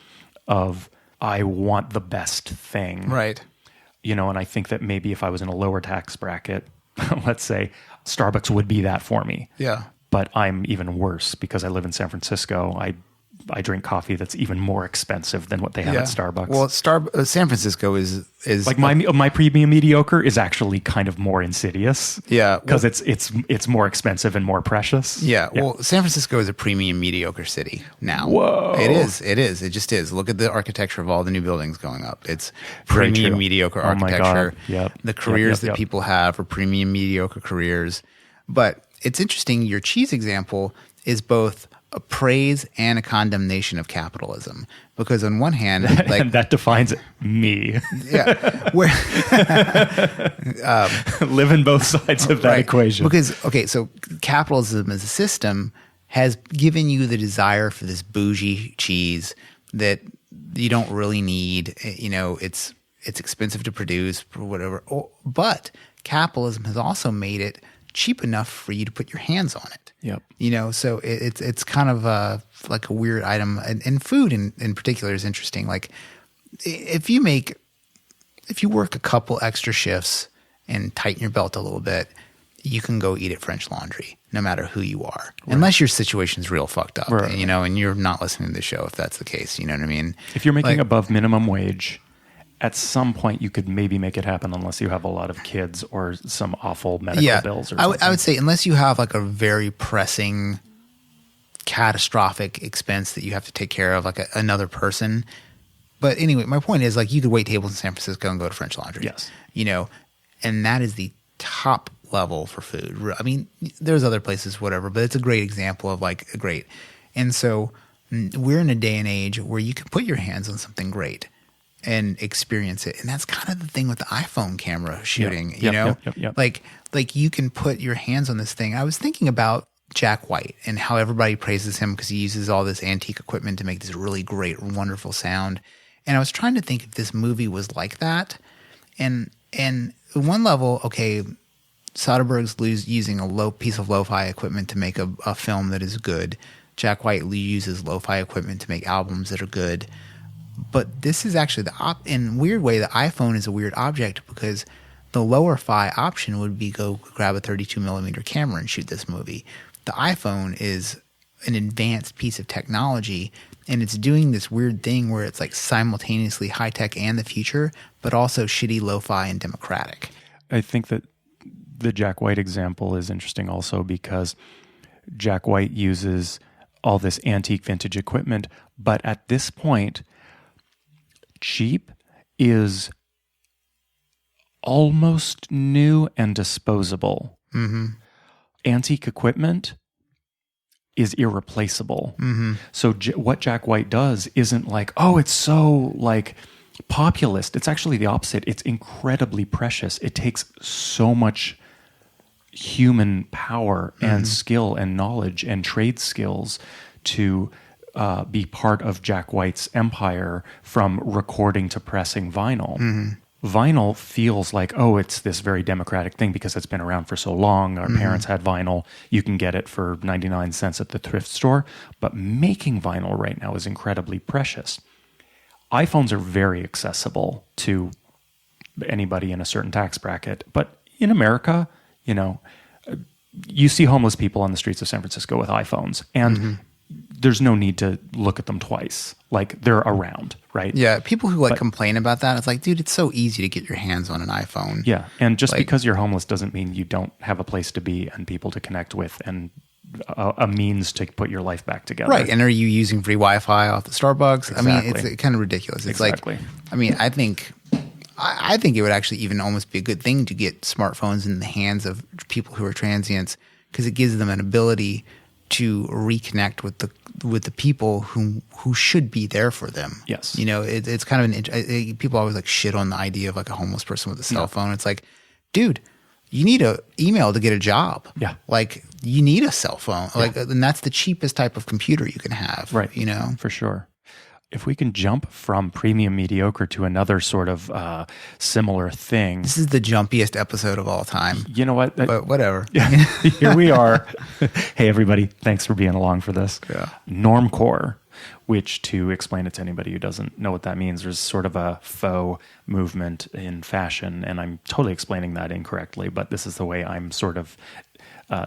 of I want the best thing. Right. And I think that maybe if I was in a lower tax bracket, let's say, Starbucks would be that for me. Yeah. But I'm even worse because I live in San Francisco. I drink coffee that's even more expensive than what they have at Starbucks. Well, San Francisco is like my premium mediocre is actually kind of more insidious. Yeah, because it's more expensive and more precious. Yeah. Well, San Francisco is a premium mediocre city now. Whoa, it is. It just is. Look at the architecture of all the new buildings going up. It's premium mediocre architecture. Yep. The careers that people have are premium mediocre careers. But it's interesting. Your cheese example is both a praise and a condemnation of capitalism, because on one hand, like and that defines me. Yeah, live in both sides of that equation. Because so capitalism as a system has given you the desire for this bougie cheese that you don't really need. it's expensive to produce or whatever. But capitalism has also made it cheap enough for you to put your hands on it. Yep. So it's kind of like a weird item. And food in particular is interesting. Like if you work a couple extra shifts and tighten your belt a little bit, you can go eat at French Laundry, no matter who you are, right. Unless your situation's real fucked up, right. And you're not listening to the show if that's the case. You know what I mean? If you're making above minimum wage, at some point you could maybe make it happen unless you have a lot of kids or some awful medical bills or something. I would say unless you have like a very pressing, catastrophic expense that you have to take care of, like another person. But anyway, my point is, like, you could wait tables in San Francisco and go to French Laundry. Yes. And that is the top level for food. I mean, there's other places, whatever, but it's a great example of like a great. And so we're in a day and age where you can put your hands on something great and experience it. And that's kind of the thing with the iPhone camera shooting, Yep. Like you can put your hands on this thing. I was thinking about Jack White and how everybody praises him because he uses all this antique equipment to make this really great, wonderful sound. And I was trying to think if this movie was like that. And one level, okay, Soderbergh's using a low piece of lo-fi equipment to make a film that is good. Jack White uses lo-fi equipment to make albums that are good. But this is actually in a weird way, the iPhone is a weird object because the lower-fi option would be go grab a 32 millimeter camera and shoot this movie. The iPhone is an advanced piece of technology, and it's doing this weird thing where it's like simultaneously high-tech and the future, but also shitty lo-fi and democratic. I think that the Jack White example is interesting also because Jack White uses all this antique vintage equipment, but at this point, cheap is almost new and disposable. Mm-hmm. Antique equipment is irreplaceable. Mm-hmm. So what Jack White does isn't like, oh, it's so like populist. It's actually the opposite. It's incredibly precious. It takes so much human power and skill and knowledge and trade skills to be part of Jack White's empire, from recording to pressing vinyl. Mm-hmm. Vinyl feels like, oh, it's this very democratic thing because it's been around for so long. Our parents had vinyl. You can get it for 99 cents at the thrift store. But making vinyl right now is incredibly precious. iPhones are very accessible to anybody in a certain tax bracket. But in America, you see homeless people on the streets of San Francisco with iPhones, and there's no need to look at them twice. Like, they're around, right? Yeah, people who complain about that, it's like, dude, it's so easy to get your hands on an iPhone. Yeah, and just because you're homeless doesn't mean you don't have a place to be and people to connect with and a means to put your life back together. Right, and are you using free Wi-Fi off the Starbucks? Exactly. I mean, it's kind of ridiculous. It's exactly. I think it would actually even almost be a good thing to get smartphones in the hands of people who are transients, because it gives them an ability to reconnect with the people who should be there for them. Yes. It's kind of people always like shit on the idea of like a homeless person with a cell phone. It's like, dude, you need an email to get a job. Yeah. Like, you need a cell phone. Like, and that's the cheapest type of computer you can have. Right. For sure. If we can jump from premium mediocre to another sort of similar thing. This is the jumpiest episode of all time. You know what? But whatever. Here we are. Hey, everybody. Thanks for being along for this. Yeah. Normcore, which, to explain it to anybody who doesn't know what that means, there's sort of a faux movement in fashion, and I'm totally explaining that incorrectly, but this is the way I'm sort of,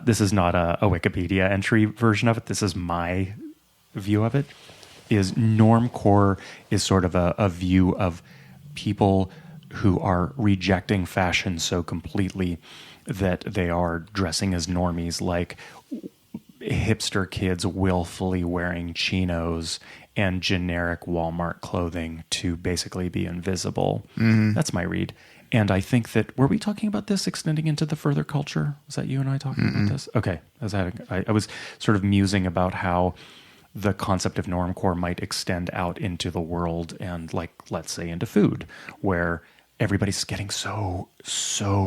this is not a Wikipedia entry version of it. This is my view of it. Is normcore is sort of a view of people who are rejecting fashion so completely that they are dressing as normies, like hipster kids willfully wearing chinos and generic Walmart clothing to basically be invisible. That's my read. And I think that, were we talking about this extending into the further culture? Was that you and I talking about this? Okay. I was sort of musing about how the concept of normcore might extend out into the world and, like, let's say into food, where everybody's getting so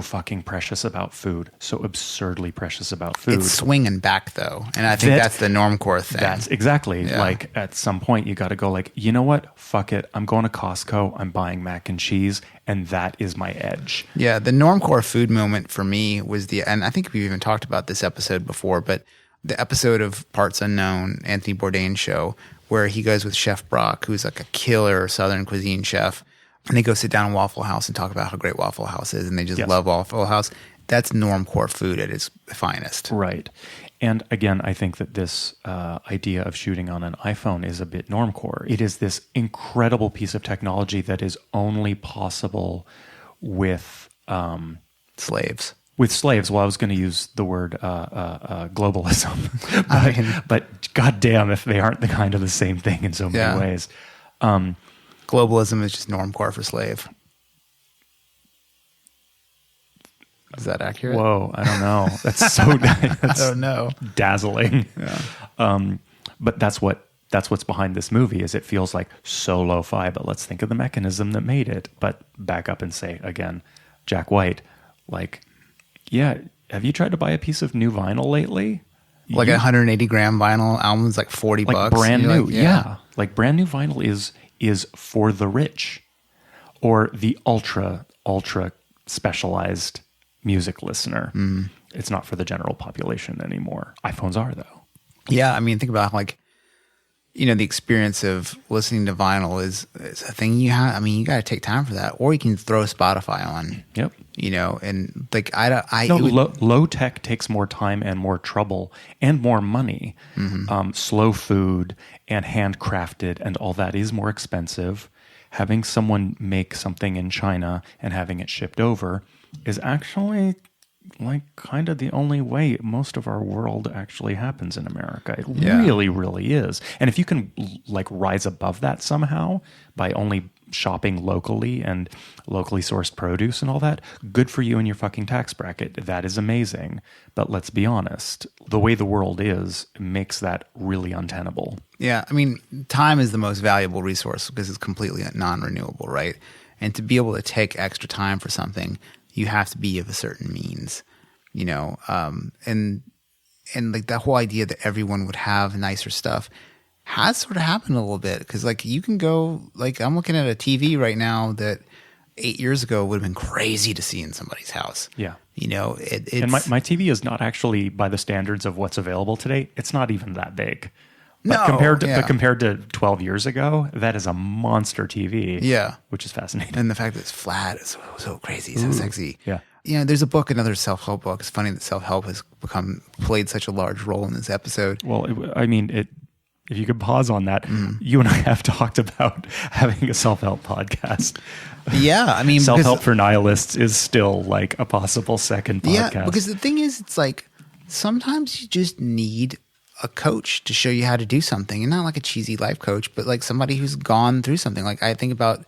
fucking precious about food, so absurdly precious about food. It's swinging back though, and I think that's the normcore thing. That's exactly like at some point you got to go like, you know what? Fuck it. I'm going to Costco. I'm buying mac and cheese, and that is my edge. Yeah, the normcore food moment for me was and I think we've even talked about this episode before, but the episode of Parts Unknown, Anthony Bourdain's show, where he goes with Chef Brock, who's like a killer Southern cuisine chef. And they go sit down in Waffle House and talk about how great Waffle House is, and they just love Waffle House. That's normcore food at its finest. Right. And again, I think that this idea of shooting on an iPhone is a bit normcore. It is this incredible piece of technology that is only possible with slaves. With slaves. Well, I was going to use the word globalism, but goddamn if they aren't the kind of the same thing in so many ways. Globalism is just normcore for slave. Is that accurate? Whoa, I don't know. That's so I don't know. Dazzling. Yeah. But that's what's behind this movie is it feels like so lo-fi, but let's think of the mechanism that made it. But back up and say again, Jack White, like, yeah, have you tried to buy a piece of new vinyl lately? Like a 180 gram vinyl album is like $40 bucks. Brand new. Like, yeah. Like brand new vinyl is for the rich or the ultra specialized music listener. It's not for the general population anymore. iPhones are though. Yeah. I mean, think about like, the experience of listening to vinyl is a thing you have. I mean, you got to take time for that, or you can throw Spotify on. Yep. And like low tech takes more time and more trouble and more money. Slow food and handcrafted and all that is more expensive. Having someone make something in China and having it shipped over is actually like kind of the only way most of our world actually happens in America. It really, really is. And if you can like rise above that somehow by only shopping locally and locally sourced produce and all that, good for you and your fucking tax bracket. That is amazing. But let's be honest, the way the world is makes that really untenable. Yeah. I mean, time is the most valuable resource because it's completely non-renewable, right? And to be able to take extra time for something, you have to be of a certain means, and like that whole idea that everyone would have nicer stuff has sort of happened a little bit. Cause like you can go, like I'm looking at a TV right now that 8 years ago would have been crazy to see in somebody's house. Yeah. It's, and my TV is not actually by the standards of what's available today. It's not even that big. But compared to 12 years ago, that is a monster TV. Yeah. Which is fascinating. And the fact that it's flat is so crazy, so sexy. Yeah. There's a book, another self-help book. It's funny that self-help has played such a large role in this episode. Well, if you could pause on that, you and I have talked about having a self-help podcast. Yeah, I mean, self-help for nihilists is still like a possible second podcast. Yeah, because the thing is, it's like sometimes you just need a coach to show you how to do something, and not like a cheesy life coach, but like somebody who's gone through something. Like I think about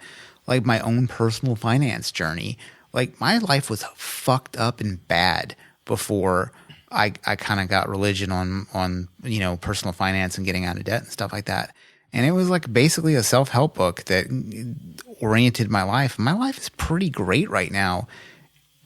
like my own personal finance journey. Like my life was fucked up and bad before I kind of got religion on personal finance and getting out of debt and stuff like that. And it was like basically a self-help book that oriented my life. My life is pretty great right now.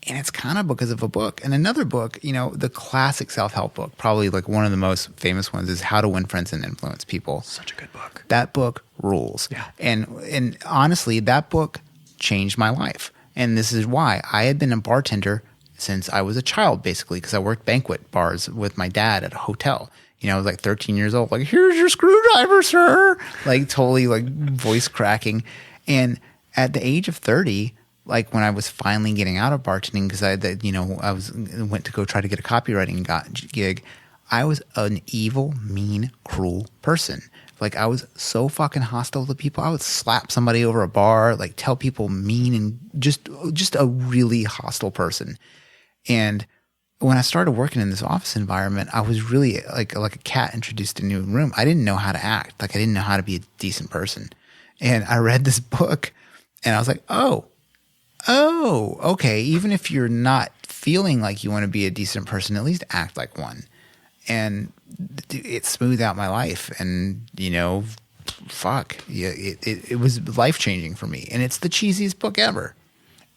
And it's kind of because of a book. And another book, the classic self-help book, probably like one of the most famous ones, is How to Win Friends and Influence People. Such a good book. That book rules. Yeah. And honestly, that book changed my life. And this is why I had been a bartender since I was a child, basically, because I worked banquet bars with my dad at a hotel. I was like 13 years old, like, here's your screwdriver, sir. Like totally like voice cracking. And at the age of 30, like when I was finally getting out of bartending, because I went to go try to get a copywriting gig, I was an evil, mean, cruel person. Like I was so fucking hostile to people. I would slap somebody over a bar, like tell people mean and just a really hostile person. And when I started working in this office environment, I was really like a cat introduced to a new room. I didn't know how to act. Like I didn't know how to be a decent person. And I read this book and I was like, oh, okay. Even if you're not feeling like you want to be a decent person, at least act like one. And it smoothed out my life. And, it was life-changing for me. And it's the cheesiest book ever.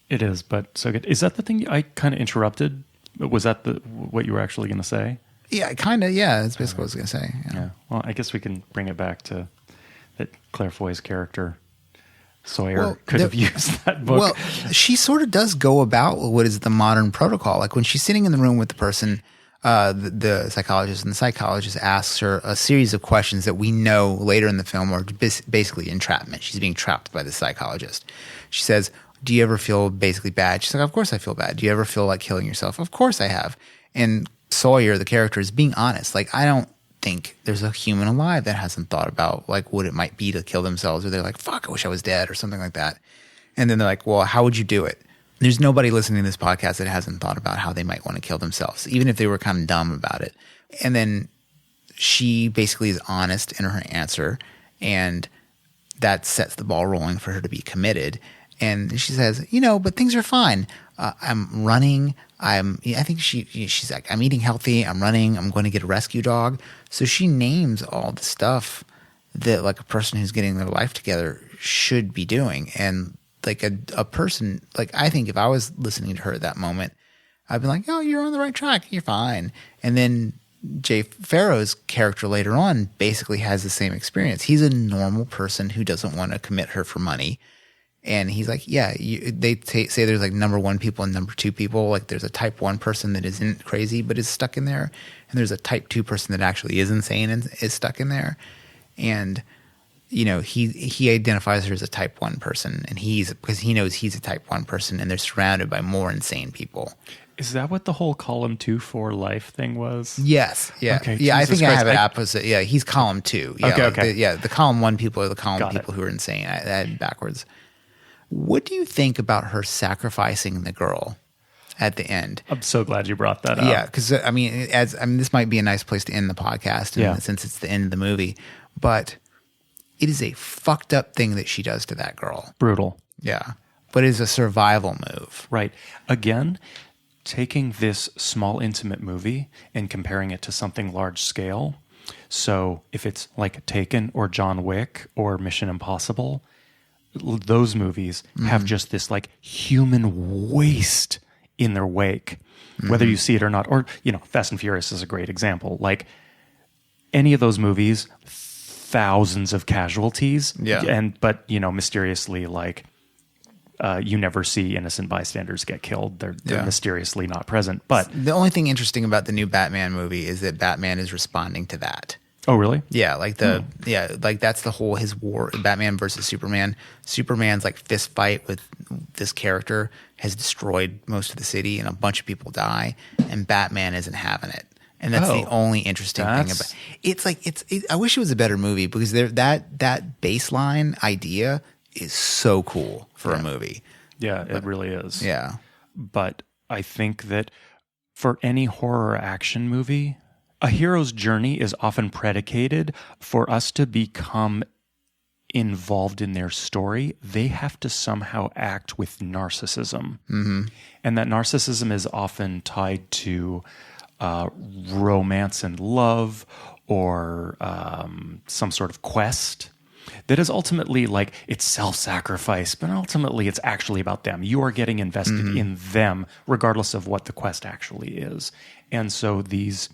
It is, but so good. Is that the thing I kind of interrupted? Was that what you were actually going to say? Yeah, kind of. Yeah, that's basically what I was going to say. Yeah. Well, I guess we can bring it back to that Claire Foy's character, Sawyer, could have used that book. Well, she sort of does go about what is the modern protocol. Like when she's sitting in the room with the person, the psychologist, and the psychologist asks her a series of questions that we know later in the film are basically entrapment. She's being trapped by the psychologist. She says, do you ever feel basically bad? She's like, of course I feel bad. Do you ever feel like killing yourself? Of course I have. And Sawyer, the character, is being honest. Like, I don't think there's a human alive that hasn't thought about like what it might be to kill themselves, or they're like, fuck, I wish I was dead, or something like that. And then they're like, well, how would you do it? There's nobody listening to this podcast that hasn't thought about how they might want to kill themselves, even if they were kind of dumb about it. And then she basically is honest in her answer, and that sets the ball rolling for her to be committed. And she says, but things are fine. I'm running. I think she's like, I'm eating healthy. I'm running. I'm going to get a rescue dog. So she names all the stuff that like a person who's getting their life together should be doing. And like a person, like I think if I was listening to her at that moment, I'd be like, oh, you're on the right track. You're fine. And then Jay Farrow's character later on basically has the same experience. He's a normal person who doesn't want to commit her for money. And he's like, yeah, they say there's like number one people and number two people. Like there's a type 1 person that isn't crazy but is stuck in there. And there's a type 2 person that actually is insane and is stuck in there. And, he identifies her as a type 1 person. And because he knows he's a type 1 person, and they're surrounded by more insane people. Is that what the whole column 2 for life thing was? Yes. Yeah. Okay, yeah. I Jesus think I have it Christ. opposite. Yeah. He's column 2. Yeah, okay. The column 1 people are the column Got people it. who are insane. I had it backwards. What do you think about her sacrificing the girl at the end? I'm so glad you brought that up. Yeah, because this might be a nice place to end the podcast, since it's the end of the movie. But it is a fucked up thing that she does to that girl. Brutal. Yeah, but it's a survival move. Right. Again, taking this small, intimate movie and comparing it to something large scale. So if it's like Taken or John Wick or Mission Impossible, those movies have just this like human waste in their wake, whether you see it or not. Or, Fast and Furious is a great example. Like any of those movies, thousands of casualties. Yeah. But mysteriously, like, you never see innocent bystanders get killed. They're mysteriously not present. But the only thing interesting about the new Batman movie is that Batman is responding to that. Oh, really? Yeah, like that's the whole his war, Batman versus Superman. Superman's like fist fight with this character has destroyed most of the city, and a bunch of people die, and Batman isn't having it. And that's the only interesting thing about it. It's like I wish it was a better movie, because that baseline idea is so cool for a movie. Yeah, it really is. Yeah. But I think that for any horror action movie, a hero's journey is often predicated for us to become involved in their story. They have to somehow act with narcissism. Mm-hmm. And that narcissism is often tied to romance and love, or some sort of quest that is ultimately like it's self-sacrifice, but ultimately it's actually about them. You are getting invested in them regardless of what the quest actually is. And so these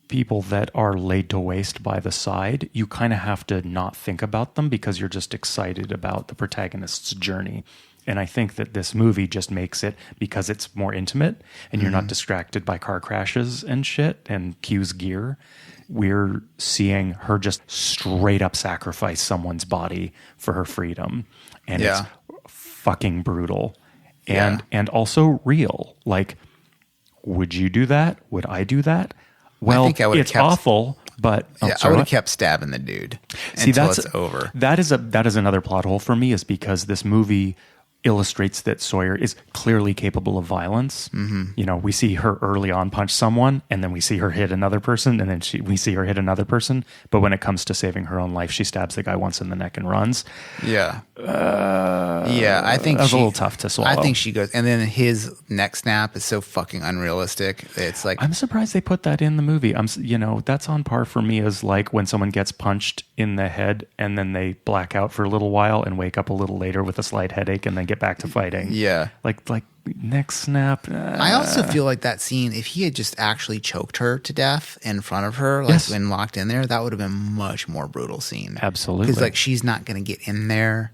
people that are laid to waste by the side, you kind of have to not think about them because you're just excited about the protagonist's journey. And I think that this movie just makes it, because it's more intimate and you're not distracted by car crashes and shit and Q's gear, we're seeing her just straight up sacrifice someone's body for her freedom. And it's fucking brutal and also real. Like, would you do that? Would I do that? Well, it's awful, but I would have kept stabbing the dude until it's over. That is another plot hole for me, is because this movie illustrates that Sawyer is clearly capable of violence. Mm-hmm. We see her early on punch someone, and then we see her hit another person, and then we see her hit another person. But when it comes to saving her own life, she stabs the guy once in the neck and runs. Yeah. I think that was a little tough to swallow. I think she goes, and then his neck snap is so fucking unrealistic. It's like, I'm surprised they put that in the movie. That's on par for me as like when someone gets punched in the head and then they black out for a little while and wake up a little later with a slight headache and then get back to fighting. Yeah. Like neck snap. I also feel like that scene, if he had just actually choked her to death in front of her, like Yes. when locked in there, that would have been a much more brutal scene. Absolutely. Because like she's not going to get in there,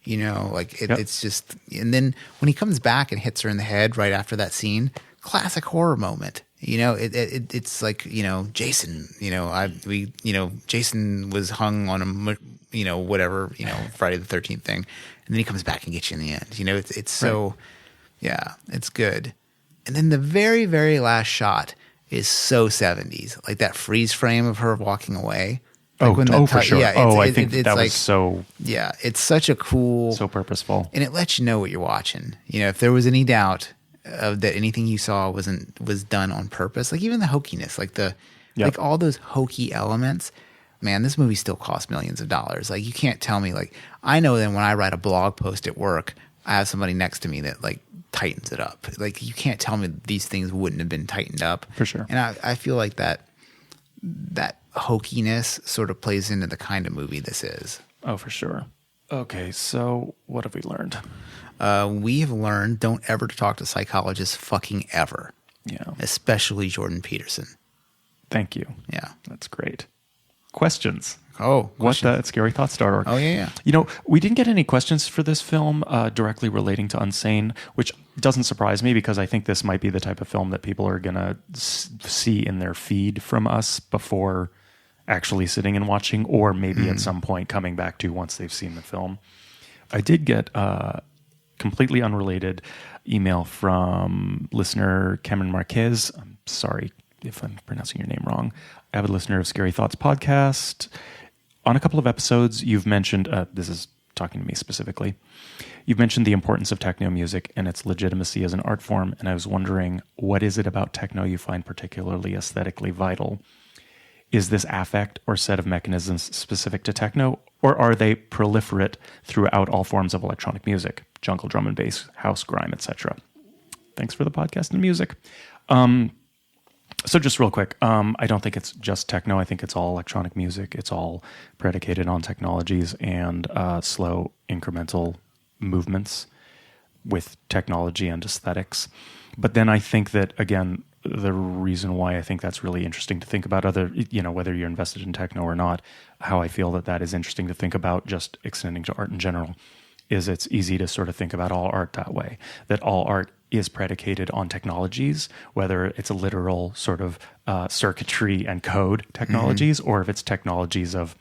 like Yep. it's just. And then when he comes back and hits her in the head right after that scene, classic horror moment. It's like Jason. Jason was hung on a whatever Friday the 13th thing, and then he comes back and gets you in the end. It's so. Right. Yeah, it's good. And then the very, very last shot is so 70s. Like that freeze frame of her walking away. Like for sure. Yeah, I think that was so... Yeah, it's such a cool... So purposeful. And it lets you know what you're watching. If there was any doubt that anything you saw was done on purpose, like even the hokiness, like all those hokey elements, man, this movie still costs millions of dollars. Like you can't tell me, like, I know that when I write a blog post at work, I have somebody next to me that like tightens it up. Like you can't tell me these things wouldn't have been tightened up. For sure. And I feel like that hokiness sort of plays into the kind of movie this is. Oh, for sure. Okay, so what have we learned? We have learned don't ever talk to psychologists fucking ever. Yeah. Especially Jordan Peterson. Thank you. Yeah. That's great. Questions? Oh, What at scarythoughts.org. Oh, yeah. We didn't get any questions for this film directly relating to Unsane, which doesn't surprise me because I think this might be the type of film that people are going to see in their feed from us before actually sitting and watching, or maybe at some point coming back to once they've seen the film. I did get a completely unrelated email from listener Cameron Marquez. I'm sorry if I'm pronouncing your name wrong. Avid listener of Scary Thoughts podcast. On a couple of episodes, you've mentioned, this is talking to me specifically, you've mentioned the importance of techno music and its legitimacy as an art form, and I was wondering, what is it about techno you find particularly aesthetically vital? Is this affect or set of mechanisms specific to techno, or are they proliferate throughout all forms of electronic music, jungle, drum and bass, house, grime, etc.? Thanks for the podcast and music. So just real quick, I don't think it's just techno. I think it's all electronic music. It's all predicated on technologies and slow incremental movements with technology and aesthetics. But then I think that, again, the reason why I think that's really interesting to think about whether you're invested in techno or not, how I feel that is interesting to think about just extending to art in general, is it's easy to sort of think about all art that way, that all art is predicated on technologies, whether it's a literal sort of circuitry and code technologies, or if it's technologies of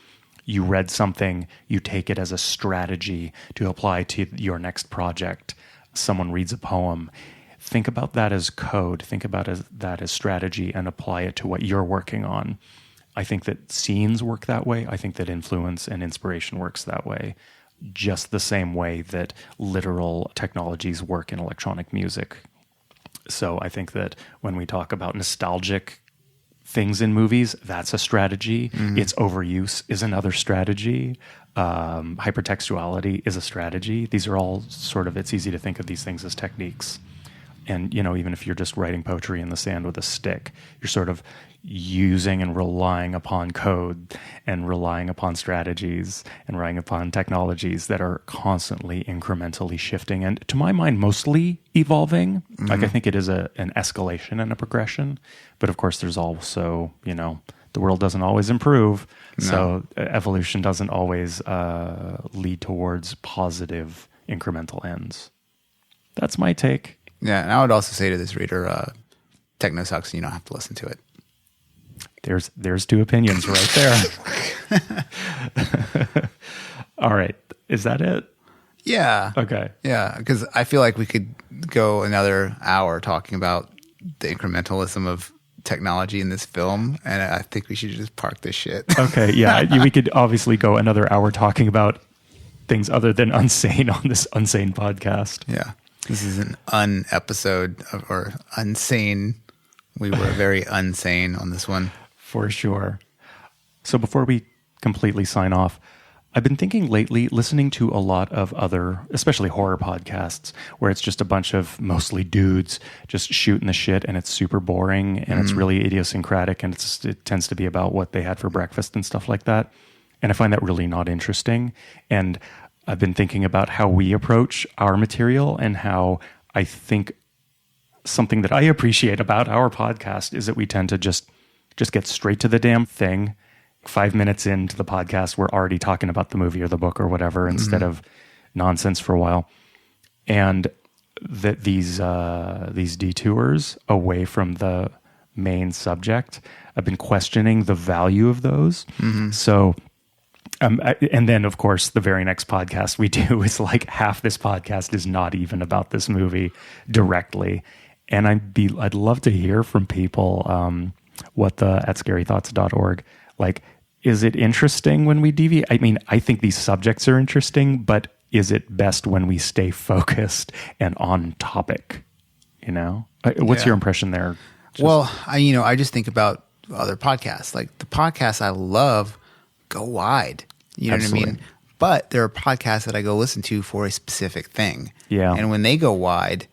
you read something, you take it as a strategy to apply to your next project. Someone reads a poem. Think about that as code. Think about that as strategy and apply it to what you're working on. I think that scenes work that way. I think that influence and inspiration works that way. Just the same way that literal technologies work in electronic music. So I think that when we talk about nostalgic things in movies, that's a strategy. Its overuse is another strategy. Hypertextuality is a strategy. These are all sort of, it's easy to think of these things as techniques. And, even if you're just writing poetry in the sand with a stick, you're sort of using and relying upon code and relying upon strategies and relying upon technologies that are constantly incrementally shifting and, to my mind, mostly evolving. Like, I think it is an escalation and a progression. But, of course, there's also, the world doesn't always improve. No. So evolution doesn't always lead towards positive incremental ends. That's my take. Yeah, and I would also say to this reader, techno sucks and you don't have to listen to it. There's two opinions right there. All right. Is that it? Yeah. Okay. Yeah, because I feel like we could go another hour talking about the incrementalism of technology in this film, and I think we should just park this shit. Okay, yeah. We could obviously go another hour talking about things other than Unsane on this Unsane podcast. Yeah. This is an episode or Unsane. We were very unsane on this one. For sure. So before we completely sign off, I've been thinking lately, listening to a lot of other, especially horror podcasts, where it's just a bunch of mostly dudes just shooting the shit, and it's super boring, and it's really idiosyncratic, and it tends to be about what they had for breakfast and stuff like that. And I find that really not interesting. And I've been thinking about how we approach our material, and how I think something that I appreciate about our podcast is that we tend to just get straight to the damn thing. 5 minutes into the podcast, we're already talking about the movie or the book or whatever, instead of nonsense for a while. And that these detours away from the main subject, I've been questioning the value of those. So, and then of course, the very next podcast we do is like half this podcast is not even about this movie directly. And I'd love to hear from people, what at scarythoughts.org, like, is it interesting when we deviate? I mean, I think these subjects are interesting, but is it best when we stay focused and on topic? What's your impression there? Well, I just think about other podcasts. Like the podcasts I love go wide. You know Absolutely. what I mean? But there are podcasts that I go listen to for a specific thing. Yeah. And when they go wide,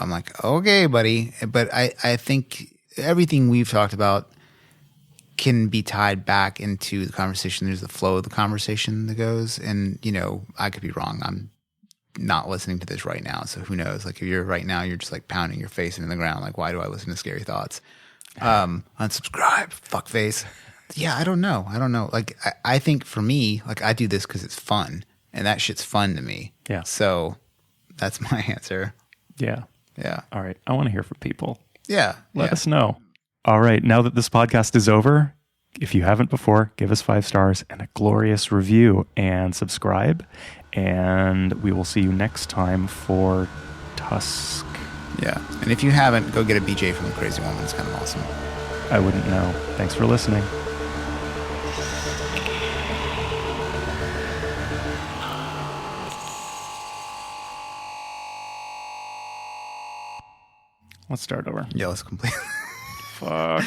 I'm like, okay, buddy. But I think everything we've talked about can be tied back into the conversation. There's the flow of the conversation that goes, and I could be wrong. I'm not listening to this right now, so who knows? Like if you're right now, you're just like pounding your face into the ground. Like, why do I listen to Scary Thoughts? Unsubscribe, fuckface. Yeah, I don't know. Like I think for me, like I do this because it's fun, and that shit's fun to me. Yeah. So that's my answer. Yeah. Yeah. All right. I want to hear from people. Yeah. Let us know. All right. Now that this podcast is over, if you haven't before, give us 5 stars and a glorious review, and subscribe. And we will see you next time for Tusk. Yeah. And if you haven't, go get a BJ from the Crazy Woman. It's kind of awesome. I wouldn't know. Thanks for listening. Let's start over. Yeah, let's complete. Fuck.